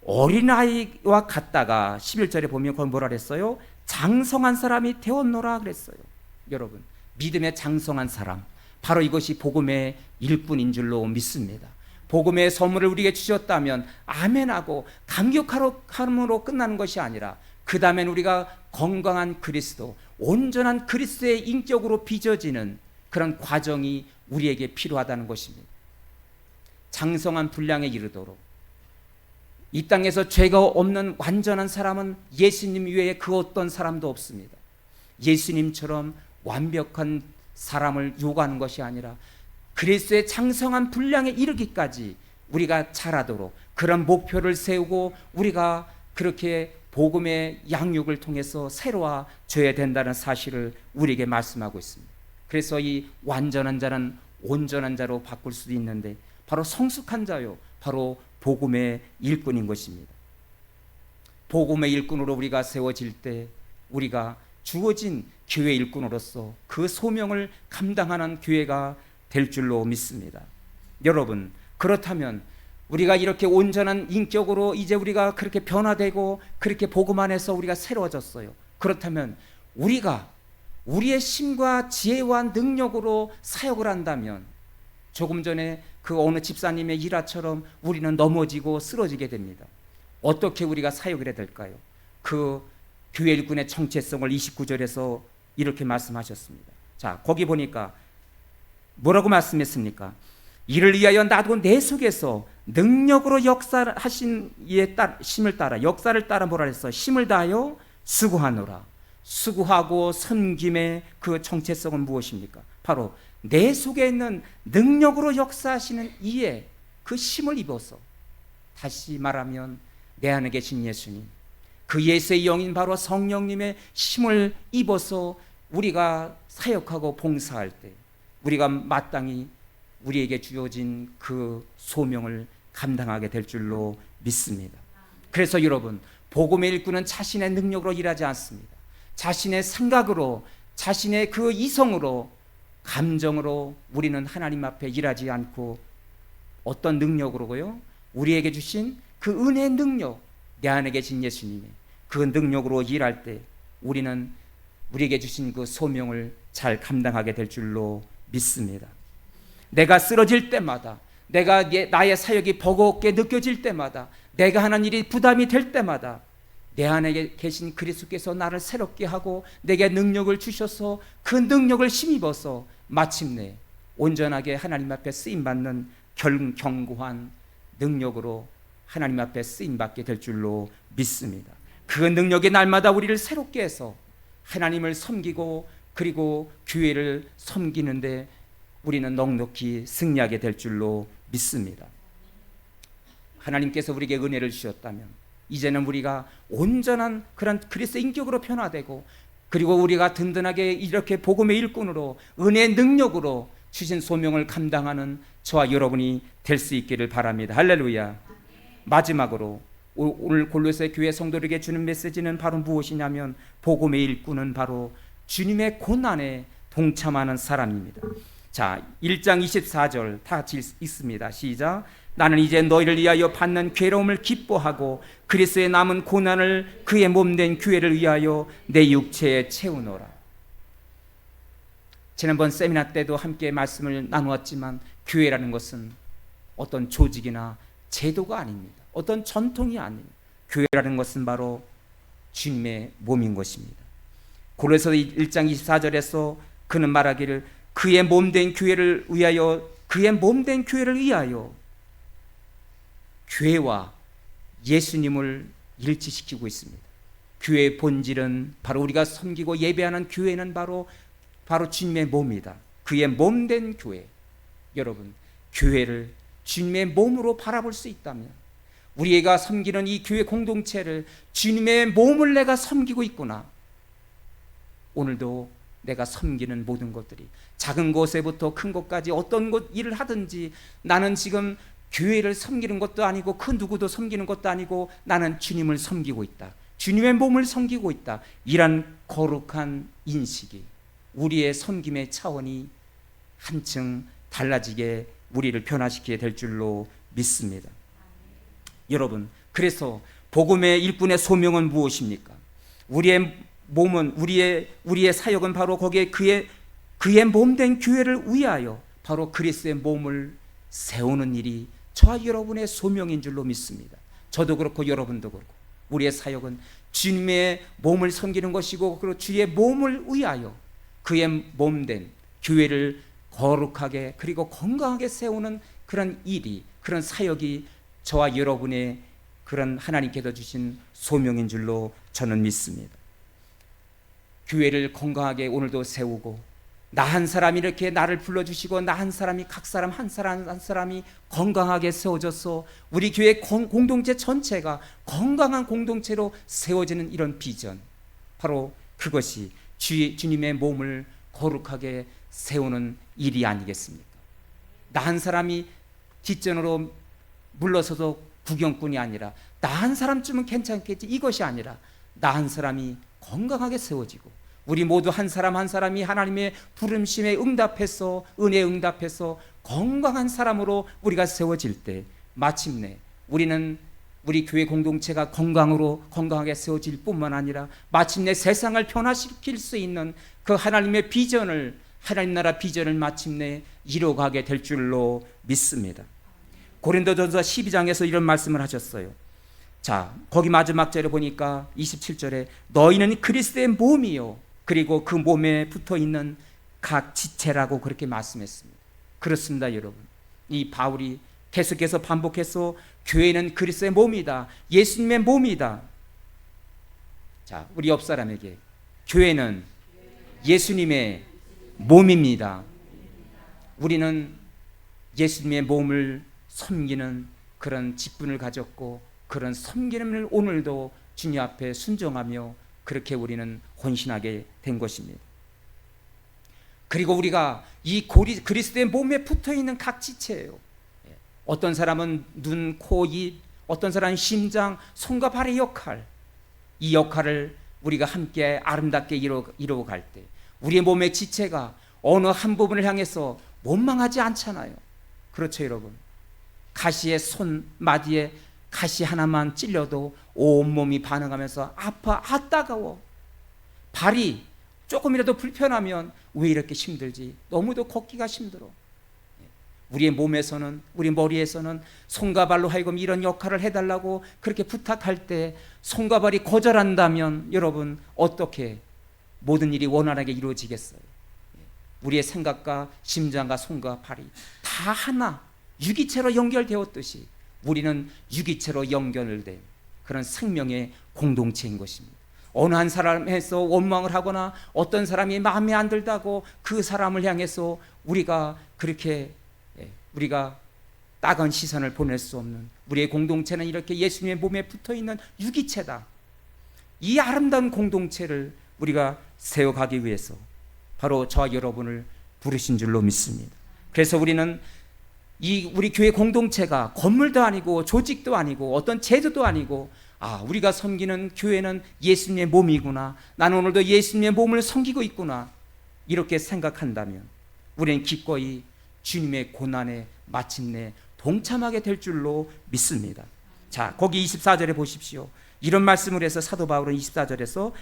어린아이와 같다가 11절에 보면 그건 뭐라 그랬어요? 장성한 사람이 되었노라 그랬어요. 여러분, 믿음의 장성한 사람, 바로 이것이 복음의 일꾼인 줄로 믿습니다. 복음의 선물을 우리에게 주셨다면 아멘하고 감격함으로 끝나는 것이 아니라 그 다음엔 우리가 건강한 그리스도, 온전한 그리스도의 인격으로 빚어지는 그런 과정이 우리에게 필요하다는 것입니다. 장성한 분량에 이르도록 이 땅에서 죄가 없는 완전한 사람은 예수님 외에 그 어떤 사람도 없습니다. 예수님처럼 완벽한 사람을 요구하는 것이 아니라 그리스도의 장성한 분량에 이르기까지 우리가 자라도록 그런 목표를 세우고 우리가 그렇게 복음의 양육을 통해서 새로워져야 된다는 사실을 우리에게 말씀하고 있습니다. 그래서 이 완전한 자는 온전한 자로 바꿀 수도 있는데 바로 성숙한 자요, 바로 복음의 일꾼인 것입니다. 복음의 일꾼으로 우리가 세워질 때 우리가 주어진 교회 일꾼으로서 그 소명을 감당하는 교회가 될 줄로 믿습니다. 여러분, 그렇다면 우리가 이렇게 온전한 인격으로 이제 우리가 그렇게 변화되고 그렇게 복음 안에서 우리가 새로워졌어요. 그렇다면 우리가 우리의 힘과 지혜와 능력으로 사역을 한다면 조금 전에 그 어느 집사님의 일화처럼 우리는 넘어지고 쓰러지게 됩니다. 어떻게 우리가 사역을 해야 될까요? 그 교회 일꾼의 정체성을 29절에서 이렇게 말씀하셨습니다. 자, 거기 보니까 뭐라고 말씀했습니까? 이를 위하여 나도 내 속에서 능력으로 역사하신 이의 힘을 따라 역사를 따라 뭐라 했어? 힘을 다하여 수고하노라. 수고하고 섬김의 그 정체성은 무엇입니까? 바로 내 속에 있는 능력으로 역사하시는 이의 그 힘을 입어서, 다시 말하면 내 안에 계신 예수님, 그 예수의 영인 바로 성령님의 힘을 입어서 우리가 사역하고 봉사할 때 우리가 마땅히 우리에게 주어진 그 소명을 감당하게 될 줄로 믿습니다. 그래서 여러분, 복음의 일꾼은 자신의 능력으로 일하지 않습니다. 자신의 생각으로, 자신의 그 이성으로, 감정으로 우리는 하나님 앞에 일하지 않고 어떤 능력으로요? 우리에게 주신 그 은혜의 능력, 내 안에 계신 예수님의 그 능력으로 일할 때 우리는 우리에게 주신 그 소명을 잘 감당하게 될 줄로 믿습니다. 내가 쓰러질 때마다, 내가 나의 사역이 버겁게 느껴질 때마다, 내가 하는 일이 부담이 될 때마다 내 안에 계신 그리스도께서 나를 새롭게 하고 내게 능력을 주셔서 그 능력을 힘입어서 마침내 온전하게 하나님 앞에 쓰임받는 견고한 능력으로 하나님 앞에 쓰임받게 될 줄로 믿습니다. 그 능력이 날마다 우리를 새롭게 해서 하나님을 섬기고 그리고 교회를 섬기는데 우리는 넉넉히 승리하게 될 줄로 믿습니다. 하나님께서 우리에게 은혜를 주셨다면 이제는 우리가 온전한 그런 그리스도의 인격으로 변화되고 그리고 우리가 든든하게 이렇게 복음의 일꾼으로 은혜의 능력으로 주신 소명을 감당하는 저와 여러분이 될 수 있기를 바랍니다. 할렐루야. 마지막으로 오늘 골로새 교회 성도들에게 주는 메시지는 바로 무엇이냐면 복음의 일꾼은 바로 주님의 고난에 동참하는 사람입니다. 자, 1장 24절 다 같이 읽습니다. 시작. 나는 이제 너희를 위하여 받는 괴로움을 기뻐하고 그리스도의 남은 고난을 그의 몸된 교회를 위하여 내 육체에 채우노라. 지난번 세미나 때도 함께 말씀을 나누었지만 교회라는 것은 어떤 조직이나 제도가 아닙니다. 어떤 전통이 아닙니다. 교회라는 것은 바로 주님의 몸인 것입니다. 고린도서 1장 24절에서 그는 말하기를 그의 몸된 교회를 위하여, 그의 몸된 교회를 위하여 교회와 예수님을 일치시키고 있습니다. 교회의 본질은 바로 우리가 섬기고 예배하는 교회는 바로 주님의 몸이다. 그의 몸된 교회. 여러분, 교회를 주님의 몸으로 바라볼 수 있다면 우리가 섬기는 이 교회 공동체를 주님의 몸을 내가 섬기고 있구나. 오늘도 내가 섬기는 모든 것들이 작은 곳에부터 큰 곳까지 어떤 곳 일을 하든지 나는 지금 교회를 섬기는 것도 아니고 그 누구도 섬기는 것도 아니고 나는 주님을 섬기고 있다. 주님의 몸을 섬기고 있다. 이런 거룩한 인식이 우리의 섬김의 차원이 한층 달라지게 우리를 변화시키게 될 줄로 믿습니다. 여러분, 그래서 복음의 일꾼의 소명은 무엇입니까? 우리의 몸은 우리의 사역은 바로 거기에 그의 몸된 교회를 위하여 바로 그리스도의 몸을 세우는 일이 저와 여러분의 소명인 줄로 믿습니다. 저도 그렇고 여러분도 그렇고 우리의 사역은 주님의 몸을 섬기는 것이고 그리고 주의 몸을 위하여 그의 몸된 교회를 거룩하게 그리고 건강하게 세우는 그런 일이, 그런 사역이 저와 여러분의 그런 하나님께서 주신 소명인 줄로 저는 믿습니다. 교회를 건강하게 오늘도 세우고 나 한 사람이 이렇게 나를 불러주시고 나 한 사람이 각 사람 한 사람 한 사람이 건강하게 세워져서 우리 교회 공동체 전체가 건강한 공동체로 세워지는 이런 비전, 바로 그것이 주님의 몸을 거룩하게 세우는 일이 아니겠습니까? 나 한 사람이 뒷전으로 물러서서 구경꾼이 아니라 나 한 사람쯤은 괜찮겠지, 이것이 아니라 나 한 사람이 건강하게 세워지고 우리 모두 한 사람 한 사람이 하나님의 부름심에 응답해서 은혜에 응답해서 건강한 사람으로 우리가 세워질 때 마침내 우리는 우리 교회 공동체가 건강하게 세워질 뿐만 아니라 마침내 세상을 변화시킬 수 있는 그 하나님의 비전을, 하나님 나라 비전을 마침내 이루어가게 될 줄로 믿습니다. 고린도전서 12장에서 이런 말씀을 하셨어요. 자, 거기 마지막 절에 보니까 27절에 너희는 그리스도의 몸이요 그리고 그 몸에 붙어 있는 각 지체라고 그렇게 말씀했습니다. 그렇습니다, 여러분. 이 바울이 계속해서 반복해서 교회는 그리스도의 몸이다, 예수님의 몸이다. 자, 우리 옆 사람에게 교회는 예수님의 몸입니다. 우리는 예수님의 몸을 섬기는 그런 직분을 가졌고 그런 섬김을 오늘도 주님 앞에 순종하며 그렇게 우리는 헌신하게 된 것입니다. 그리고 우리가 이 그리스도의 몸에 붙어있는 각 지체예요. 어떤 사람은 눈, 코, 입, 어떤 사람은 심장, 손과 발의 역할, 이 역할을 우리가 함께 아름답게 이루어갈 때 우리의 몸의 지체가 어느 한 부분을 향해서 원망하지 않잖아요. 그렇죠, 여러분? 가시의 손마디에 가시 하나만 찔려도 온몸이 반응하면서 아파, 아 따가워. 발이 조금이라도 불편하면 왜 이렇게 힘들지? 너무도 걷기가 힘들어. 우리의 몸에서는, 우리 머리에서는 손과 발로 하여금 이런 역할을 해달라고 그렇게 부탁할 때 손과 발이 거절한다면 여러분 어떻게 모든 일이 원활하게 이루어지겠어요? 우리의 생각과 심장과 손과 발이 다 하나 유기체로 연결되었듯이 우리는 유기체로 연결된 그런 생명의 공동체인 것입니다. 어느 한 사람에서 원망을 하거나 어떤 사람이 마음에 안 들다고 그 사람을 향해서 우리가 그렇게 우리가 따가운 시선을 보낼 수 없는 우리의 공동체는 이렇게 예수님의 몸에 붙어있는 유기체다. 이 아름다운 공동체를 우리가 세워가기 위해서 바로 저와 여러분을 부르신 줄로 믿습니다. 그래서 우리는 우리 교회 공동체가 건물도 아니고 조직도 아니고 어떤 제도도 아니고 우리가 섬기는 교회는 예수님의 몸이구나, 나는 오늘도 예수님의 몸을 섬기고 있구나, 이렇게 생각한다면 우리는 기꺼이 주님의 고난에 마침내 동참하게 될 줄로 믿습니다. 자, 거기 24절에 보십시오. 이런 말씀을 해서 사도 바울은 24절에서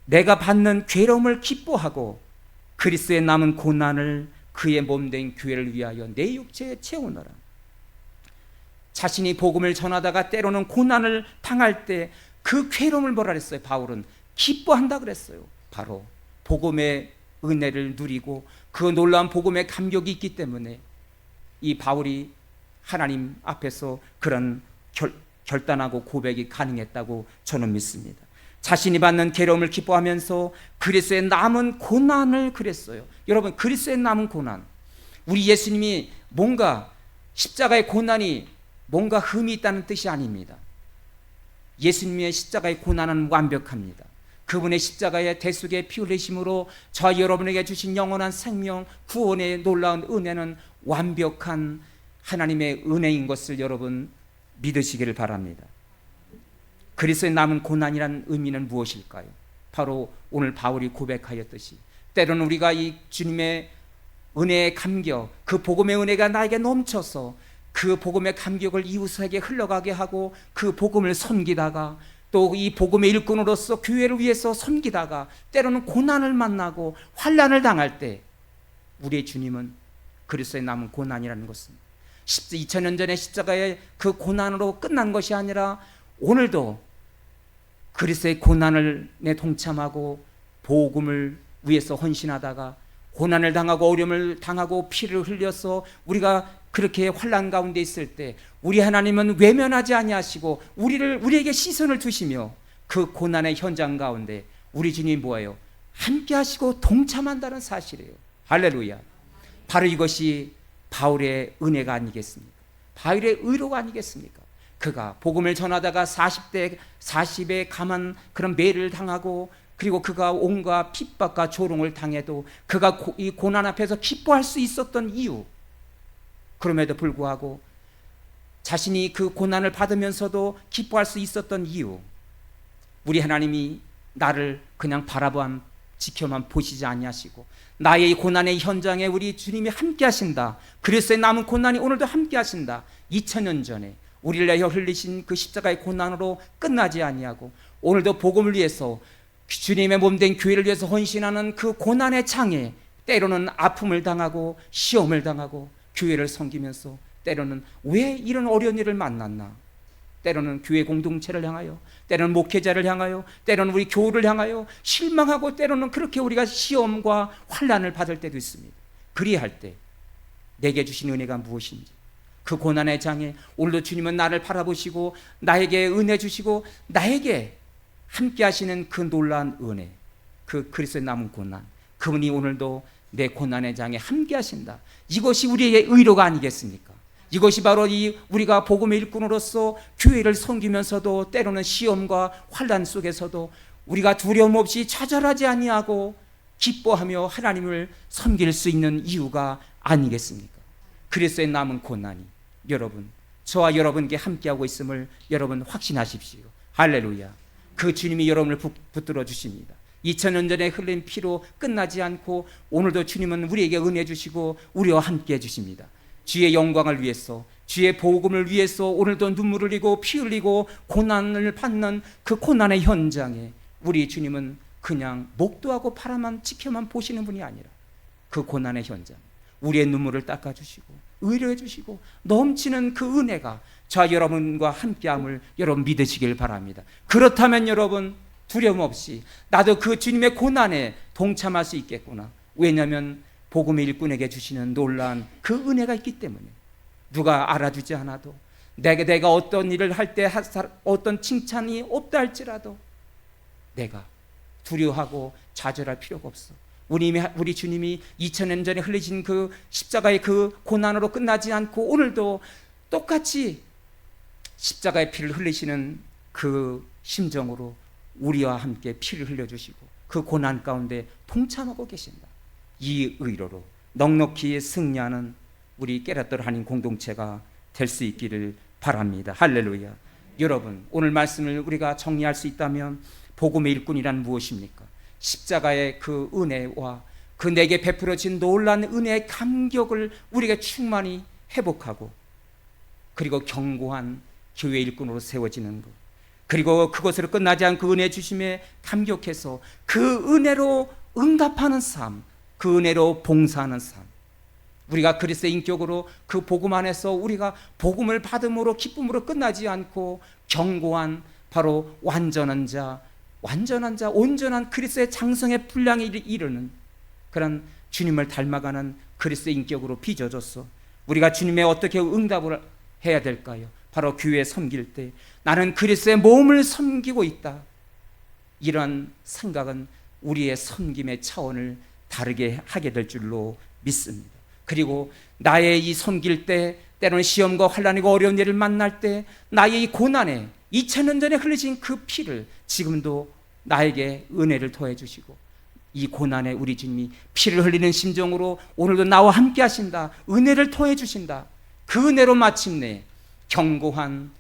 내가 받는 괴로움을 기뻐하고 그리스도의 남은 고난을 그의 몸된 교회를 위하여 내 육체에 채우노라. 자신이 복음을 전하다가 때로는 고난을 당할 때 그 괴로움을 뭐라 그랬어요? 바울은 기뻐한다 그랬어요. 바로 복음의 은혜를 누리고 그 놀라운 복음의 감격이 있기 때문에 이 바울이 하나님 앞에서 그런 결단하고 고백이 가능했다고 저는 믿습니다. 자신이 받는 괴로움을 기뻐하면서 그리스도의 남은 고난을 그랬어요. 여러분, 그리스도의 남은 고난, 우리 예수님이 뭔가 십자가의 고난이 뭔가 흠이 있다는 뜻이 아닙니다. 예수님의 십자가의 고난은 완벽합니다. 그분의 십자가의 대속의 피 흘리심으로 저와 여러분에게 주신 영원한 생명, 구원의 놀라운 은혜는 완벽한 하나님의 은혜인 것을 여러분 믿으시기를 바랍니다. 그리스도의 남은 고난이란 의미는 무엇일까요? 바로 오늘 바울이 고백하였듯이 때로는 우리가 이 주님의 은혜의 감격, 그 복음의 은혜가 나에게 넘쳐서 그 복음의 감격을 이웃에게 흘러가게 하고 그 복음을 섬기다가 또 이 복음의 일꾼으로서 교회를 위해서 섬기다가 때로는 고난을 만나고 환난을 당할 때 우리의 주님은 그리스도의 남은 고난이라는 것은 2000년 전에 십자가의 그 고난으로 끝난 것이 아니라 오늘도 그리스도의 고난을 동참하고 복음을 위해서 헌신하다가 고난을 당하고 어려움을 당하고 피를 흘려서 우리가 그렇게 환난 가운데 있을 때 우리 하나님은 외면하지 아니하시고 우리에게 시선을 두시며 그 고난의 현장 가운데 우리 주님이 뭐예요? 함께 하시고 동참한다는 사실이에요. 할렐루야. 바로 이것이 바울의 은혜가 아니겠습니까? 바울의 의로가 아니겠습니까? 그가 복음을 전하다가 40에 감한 그런 매를 당하고, 그리고 그가 온갖 핍박과 조롱을 당해도 그가 이 고난 앞에서 기뻐할 수 있었던 이유, 그럼에도 불구하고 자신이 그 고난을 받으면서도 기뻐할 수 있었던 이유, 우리 하나님이 나를 그냥 지켜만 보시지 아니하시고 나의 이 고난의 현장에 우리 주님이 함께 하신다. 그리스도의 남은 고난이 오늘도 함께 하신다. 2000년 전에 우리를 위하여 흘리신 그 십자가의 고난으로 끝나지 아니하고 오늘도 복음을 위해서 주님의 몸된 교회를 위해서 헌신하는 그 고난의 장에 때로는 아픔을 당하고 시험을 당하고 교회를 섬기면서 때로는 왜 이런 어려운 일을 만났나, 때로는 교회 공동체를 향하여, 때로는 목회자를 향하여, 때로는 우리 교우를 향하여 실망하고, 때로는 그렇게 우리가 시험과 환난을 받을 때도 있습니다. 그리할 때 내게 주신 은혜가 무엇인지, 그 고난의 장에 오늘도 주님은 나를 바라보시고 나에게 은혜 주시고 나에게 함께 하시는 그 놀라운 은혜, 그 그리스도의 남은 고난, 그분이 오늘도 내 고난의 장에 함께 하신다. 이것이 우리의 의로가 아니겠습니까? 이것이 바로 우리가 복음의 일꾼으로서 교회를 섬기면서도 때로는 시험과 환난 속에서도 우리가 두려움 없이 좌절하지 아니하고 기뻐하며 하나님을 섬길 수 있는 이유가 아니겠습니까? 그리스도의 남은 고난이 여러분, 저와 여러분께 함께하고 있음을 여러분 확신하십시오. 할렐루야. 그 주님이 여러분을 붙들어 주십니다. 2000년 전에 흘린 피로 끝나지 않고 오늘도 주님은 우리에게 은혜 주시고 우리와 함께 해주십니다. 주의 영광을 위해서, 주의 복음을 위해서 오늘도 눈물을 흘리고 피 흘리고 고난을 받는 그 고난의 현장에 우리 주님은 그냥 목도하고 바라만 지켜만 보시는 분이 아니라 그 고난의 현장, 우리의 눈물을 닦아주시고 의료해 주시고 넘치는 그 은혜가 저와 여러분과 함께함을 여러분 믿으시길 바랍니다. 그렇다면 여러분 두려움 없이 나도 그 주님의 고난에 동참할 수 있겠구나. 왜냐하면 복음의 일꾼에게 주시는 놀라운 그 은혜가 있기 때문에 누가 알아주지 않아도 내가 어떤 일을 할 때 어떤 칭찬이 없다 할지라도 내가 두려워하고 좌절할 필요가 없어. 우리 주님이 2000년 전에 흘리신 그 십자가의 그 고난으로 끝나지 않고 오늘도 똑같이 십자가의 피를 흘리시는 그 심정으로 우리와 함께 피를 흘려주시고 그 고난 가운데 동참하고 계신다. 이 의로로 넉넉히 승리하는 우리 깨닫들 한인 공동체가 될 수 있기를 바랍니다. 할렐루야. 여러분, 오늘 말씀을 우리가 정리할 수 있다면 복음의 일꾼이란 무엇입니까? 십자가의 그 은혜와 그 내게 베풀어진 놀라운 은혜의 감격을 우리가 충만히 회복하고, 그리고 견고한 교회 일꾼으로 세워지는 것, 그리고 그것으로 끝나지 않고 은혜 주심에 감격해서 그 은혜로 응답하는 삶, 그 은혜로 봉사하는 삶, 우리가 그리스도의 인격으로 그 복음 안에서 우리가 복음을 받음으로 기쁨으로 끝나지 않고 견고한 바로 완전한 자, 온전한 그리스도의 장성의 분량에 이르는 그런 주님을 닮아가는 그리스도의 인격으로 빚어져서 우리가 주님의 어떻게 응답을 해야 될까요? 바로 교회 섬길 때 나는 그리스도의 몸을 섬기고 있다. 이런 생각은 우리의 섬김의 차원을 다르게 하게 될 줄로 믿습니다. 그리고 나의 이 섬길 때 때로는 시험과 환난이고 어려운 일을 만날 때 나의 이 고난에 2000년 전에 흘리신 그 피를 지금도 나에게 은혜를 더해 주시고 이 고난에 우리 주님이 피를 흘리는 심정으로 오늘도 나와 함께 하신다. 은혜를 더해 주신다. 그 은혜로 마침내 견고한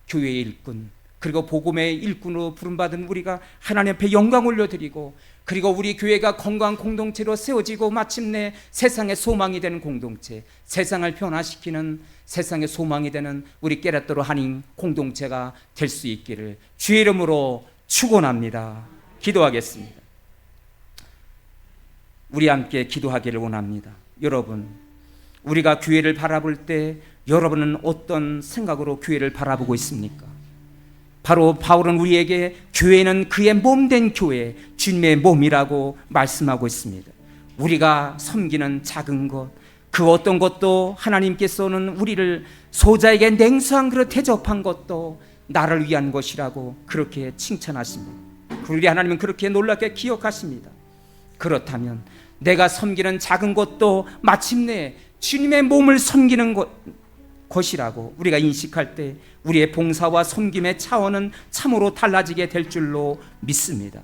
교회의 일꾼, 그리고 복음의 일꾼으로 부름받은 우리가 하나님 앞에 영광 올려드리고, 그리고 우리 교회가 건강한 공동체로 세워지고 마침내 세상의 소망이 되는 공동체, 세상을 변화시키는 세상의 소망이 되는 우리 깨라또로 한인 공동체가 될 수 있기를 주의 이름으로 축원합니다. 기도하겠습니다. 우리 함께 기도하기를 원합니다. 여러분, 우리가 교회를 바라볼 때 여러분은 어떤 생각으로 교회를 바라보고 있습니까? 바로 바울은 우리에게 교회는 그의 몸된 교회, 주님의 몸이라고 말씀하고 있습니다. 우리가 섬기는 작은 것, 그 어떤 것도 하나님께서는 우리를 소자에게 냉수한 그릇 대접한 것도 나를 위한 것이라고 그렇게 칭찬하십니다. 우리 하나님은 그렇게 놀랍게 기억하십니다. 그렇다면 내가 섬기는 작은 것도 마침내 주님의 몸을 섬기는 것이라고 우리가 인식할 때 우리의 봉사와 섬김의 차원은 참으로 달라지게 될 줄로 믿습니다.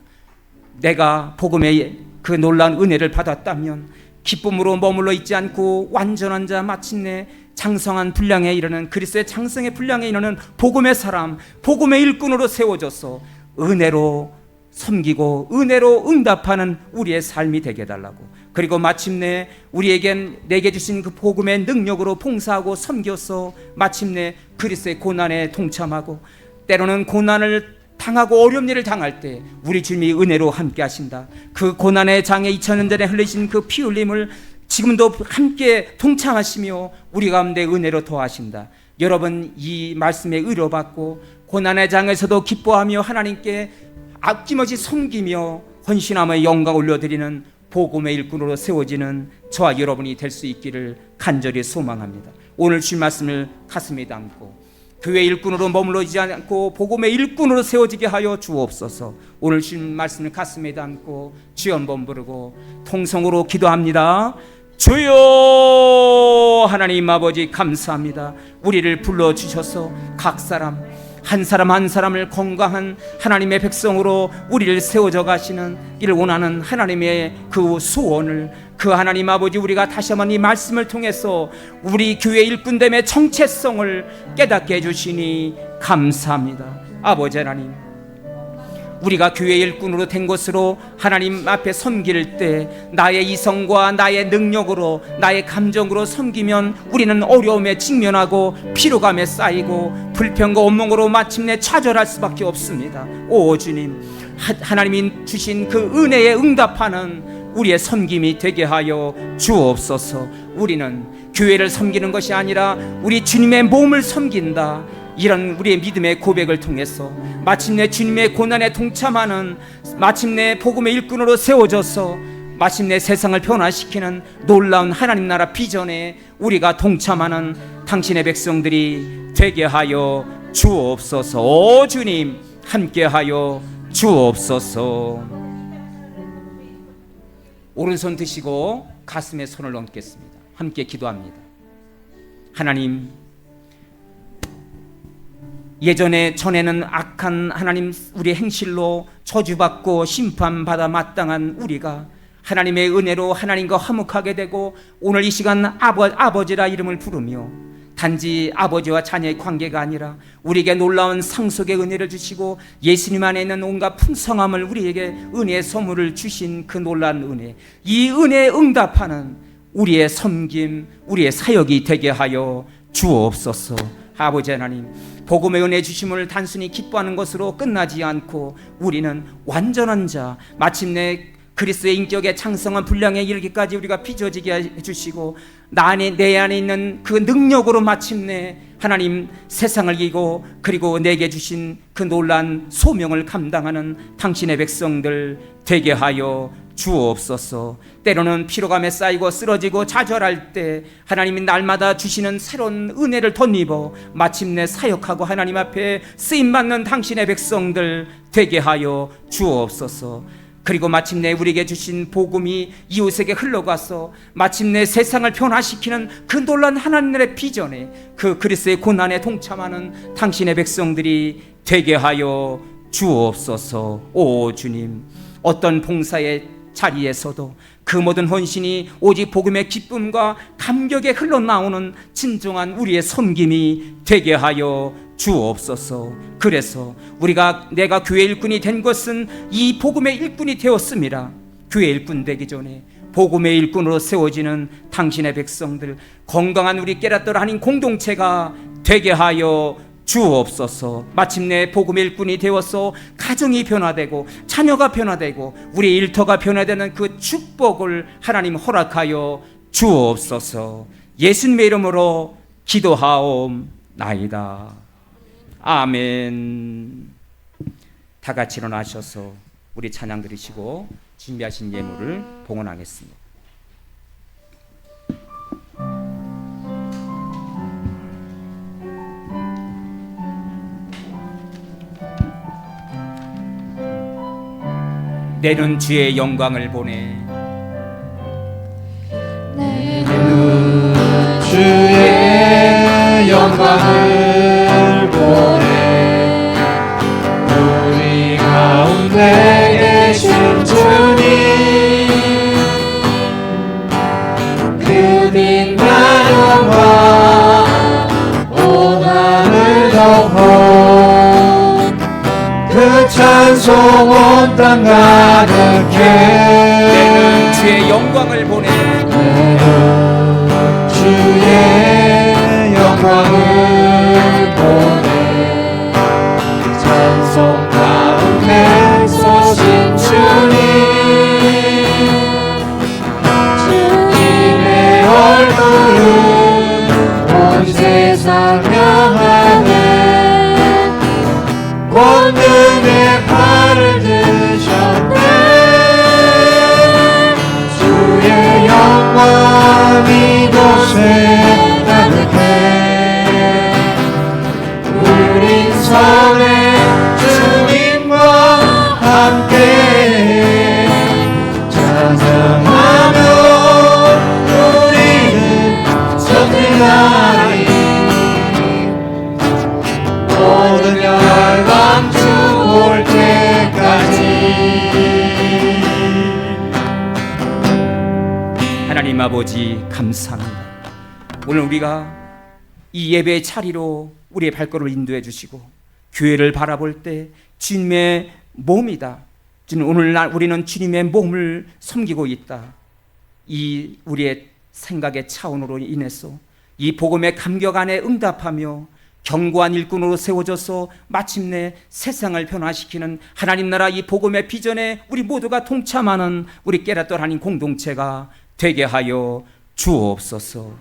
내가 복음의 그 놀라운 은혜를 받았다면 기쁨으로 머물러 있지 않고 완전한 자, 마침내 장성한 분량에 이르는, 그리스도의 장성의 분량에 이르는 복음의 사람, 복음의 일꾼으로 세워져서 은혜로 섬기고 은혜로 응답하는 우리의 삶이 되게 해달라고, 그리고 마침내 내게 주신 그 복음의 능력으로 봉사하고 섬겨서 마침내 그리스도의 고난에 동참하고, 때로는 고난을 당하고 어려운 일을 당할 때 우리 주님이 은혜로 함께 하신다. 그 고난의 장에 2000년 전에 흘리신 그 피 흘림을 지금도 함께 동참하시며 우리 가운데 은혜로 더하신다. 여러분, 이 말씀에 의로받고 고난의 장에서도 기뻐하며 하나님께 아낌없이 섬기며 헌신하며 영광 올려드리는 복음의 일꾼으로 세워지는 저와 여러분이 될 수 있기를 간절히 소망합니다. 오늘 주신 말씀을 가슴에 담고 교회 일꾼으로 머물러지지 않고 복음의 일꾼으로 세워지게 하여 주옵소서. 오늘 주신 말씀을 가슴에 담고 주여 한번 부르고 통성으로 기도합니다. 주여 하나님 아버지 감사합니다. 우리를 불러주셔서 각 사람 한 사람 한 사람을 건강한 하나님의 백성으로 우리를 세워져 가시는 이를 원하는 하나님의 그 소원을, 그 하나님 아버지 우리가 다시 한번 이 말씀을 통해서 우리 교회 일꾼됨의 정체성을 깨닫게 해주시니 감사합니다. 아버지 하나님, 우리가 교회 일꾼으로 된 것으로 하나님 앞에 섬길 때 나의 이성과 나의 능력으로 나의 감정으로 섬기면 우리는 어려움에 직면하고 피로감에 쌓이고 불평과 온몸으로 마침내 좌절할 수밖에 없습니다. 오 주님, 하나님이 주신 그 은혜에 응답하는 우리의 섬김이 되게 하여 주옵소서. 우리는 교회를 섬기는 것이 아니라 우리 주님의 몸을 섬긴다. 이런 우리의 믿음의 고백을 통해서 마침내 주님의 고난에 동참하는, 마침내 복음의 일꾼으로 세워져서 마침내 세상을 변화시키는 놀라운 하나님 나라 비전에 우리가 동참하는 당신의 백성들이 되게 하여 주옵소서. 오 주님, 함께 하여 주옵소서. 오른손 드시고 가슴에 손을 얹겠습니다. 함께 기도합니다. 하나님, 전에는 악한 하나님 우리의 행실로 저주받고 심판받아 마땅한 우리가 하나님의 은혜로 하나님과 화목하게 되고 오늘 이 시간 아버지라 이름을 부르며 단지 아버지와 자녀의 관계가 아니라 우리에게 놀라운 상속의 은혜를 주시고 예수님 안에 있는 온갖 풍성함을 우리에게 은혜의 선물을 주신 그 놀라운 은혜, 이 은혜에 응답하는 우리의 섬김, 우리의 사역이 되게 하여 주옵소서. 아버지 하나님, 복음의 은혜 주심을 단순히 기뻐하는 것으로 끝나지 않고 우리는 완전한 자, 마침내 그리스도의 인격의 창성한 분량에 이르기까지 우리가 빚어지게 해주시고 내 안에 있는 그 능력으로 마침내 하나님 세상을 이기고 그리고 내게 주신 그 놀란 소명을 감당하는 당신의 백성들 되게 하여 주옵소서. 때로는 피로감에 쌓이고 쓰러지고 좌절할 때 하나님이 날마다 주시는 새로운 은혜를 덧입어 마침내 사역하고 하나님 앞에 쓰임받는 당신의 백성들 되게 하여 주옵소서. 그리고 마침내 우리에게 주신 복음이 이웃에게 흘러가서 마침내 세상을 변화시키는 그 놀란 하나님의 비전에 그 그리스도의 고난에 동참하는 당신의 백성들이 되게 하여 주옵소서. 오 주님, 어떤 봉사의 자리에서도 그 모든 헌신이 오직 복음의 기쁨과 감격에 흘러나오는 진정한 우리의 섬김이 되게 하여 주옵소서. 그래서 내가 교회 일꾼이 된 것은 이 복음의 일꾼이 되었습니다. 교회 일꾼 되기 전에 복음의 일꾼으로 세워지는 당신의 백성들, 건강한 우리 깨닫더라 하나님 공동체가 되게 하여 주옵소서. 마침내 복음의 일꾼이 되어서 가정이 변화되고 자녀가 변화되고 우리 일터가 변화되는 그 축복을 하나님 허락하여 주옵소서. 예수님의 이름으로 기도하옵나이다. 아멘. 다 같이 일어나셔서 우리 찬양 드리시고 준비하신 예물을 봉헌하겠습니다. 내는 주의 영광을 보내. 내 주의 영광을 보내. 우리 가운데 계신 주님, 그 빛난 영광 온 하늘 덮어 그 찬송 온 땅 가득해. 내는 주의 영광을 보내. 주의 영광을 보내. 찬송 가운데 서신 주님, 주님의 얼굴은 온 세상 향하네. 권능의 팔을 드셨네. 주의 영광 이곳에 가득해. 우린 성의 주님과 함께 찬양하며 우리는 선택하리. 모든 열방 주 올 때까지. 하나님 아버지 감사합니다. 오늘 우리가 이 예배의 자리로 우리의 발걸음을 인도해 주시고 교회를 바라볼 때 주님의 몸이다. 오늘날 우리는 주님의 몸을 섬기고 있다. 이 우리의 생각의 차원으로 인해서 이 복음의 감격 안에 응답하며 견고한 일꾼으로 세워져서 마침내 세상을 변화시키는 하나님 나라 이 복음의 비전에 우리 모두가 동참하는 우리 깨닫던 하나님 공동체가 되게 하여 주옵소서.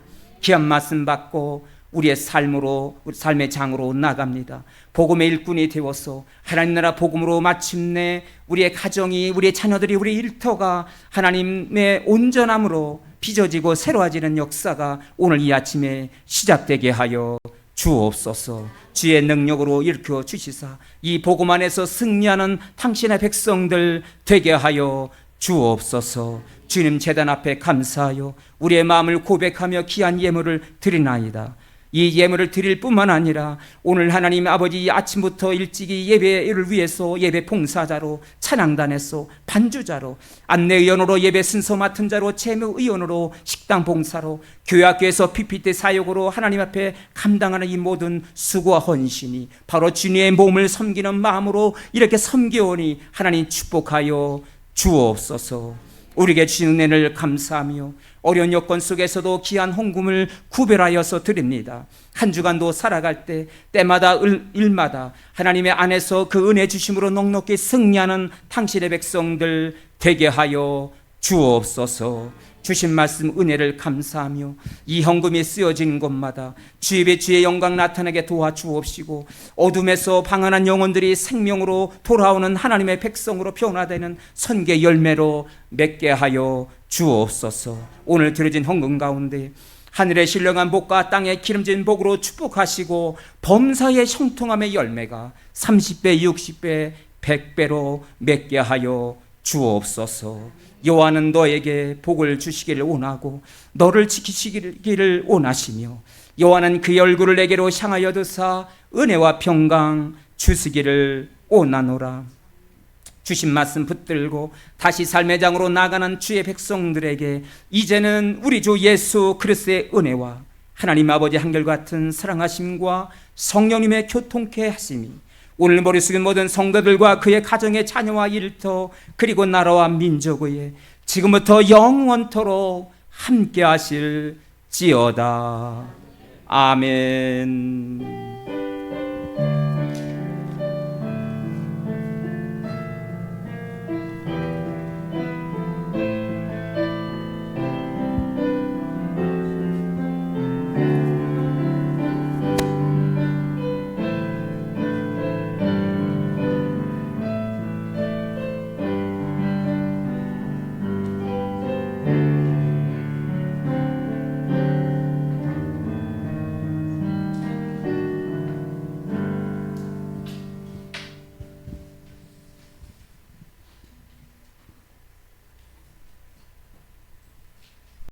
귀한 말씀 받고 우리의 삶의 장으로 나갑니다. 복음의 일꾼이 되어서 하나님 나라 복음으로 마침내 우리의 가정이, 우리의 자녀들이, 우리 일터가 하나님의 온전함으로 빚어지고 새로워지는 역사가 오늘 이 아침에 시작되게 하여 주옵소서. 주의 능력으로 일으켜 주시사 이 복음 안에서 승리하는 당신의 백성들 되게 하여 주옵소서. 주님 제단 앞에 감사하여 우리의 마음을 고백하며 귀한 예물을 드리나이다. 이 예물을 드릴 뿐만 아니라 오늘 하나님 아버지 아침부터 일찍이 예배를 위해서 예배 봉사자로, 찬양단에서 반주자로, 안내위원으로, 예배 순서 맡은 자로, 재무위원으로, 식당 봉사로, 교회학교에서 PPT 사역으로 하나님 앞에 감당하는 이 모든 수고와 헌신이 바로 주님의 몸을 섬기는 마음으로 이렇게 섬겨오니 하나님 축복하여 주옵소서. 우리에게 주신 은혜를 감사하며 어려운 여건 속에서도 귀한 헌금을 구별하여서 드립니다. 한 주간도 살아갈 때 때마다 일마다 하나님의 안에서 그 은혜 주심으로 넉넉히 승리하는 당신의 백성들 되게 하여 주옵소서. 주신 말씀 은혜를 감사하며 이 헌금이 쓰여진 곳마다 주의 영광 나타나게 도와주옵시고 어둠에서 방한한 영혼들이 생명으로 돌아오는 하나님의 백성으로 변화되는 선계 열매로 맺게 하여 주옵소서. 오늘 드려진 헌금 가운데 하늘의 신령한 복과 땅의 기름진 복으로 축복하시고 범사의 형통함의 열매가 30배, 60배, 100배로 맺게 하여 주옵소서. 여호와는 너에게 복을 주시기를 원하고 너를 지키시기를 원하시며 여호와는 그의 얼굴을 내게로 향하여 드사 은혜와 평강 주시기를 원하노라. 주신 말씀 붙들고 다시 삶의 장으로 나가는 주의 백성들에게 이제는 우리 주 예수 그리스도의 은혜와 하나님 아버지 한결같은 사랑하심과 성령님의 교통케 하심이 오늘 머리 숙인 모든 성도들과 그의 가정의 자녀와 일터 그리고 나라와 민족의 지금부터 영원토록 함께 하실지어다. 아멘.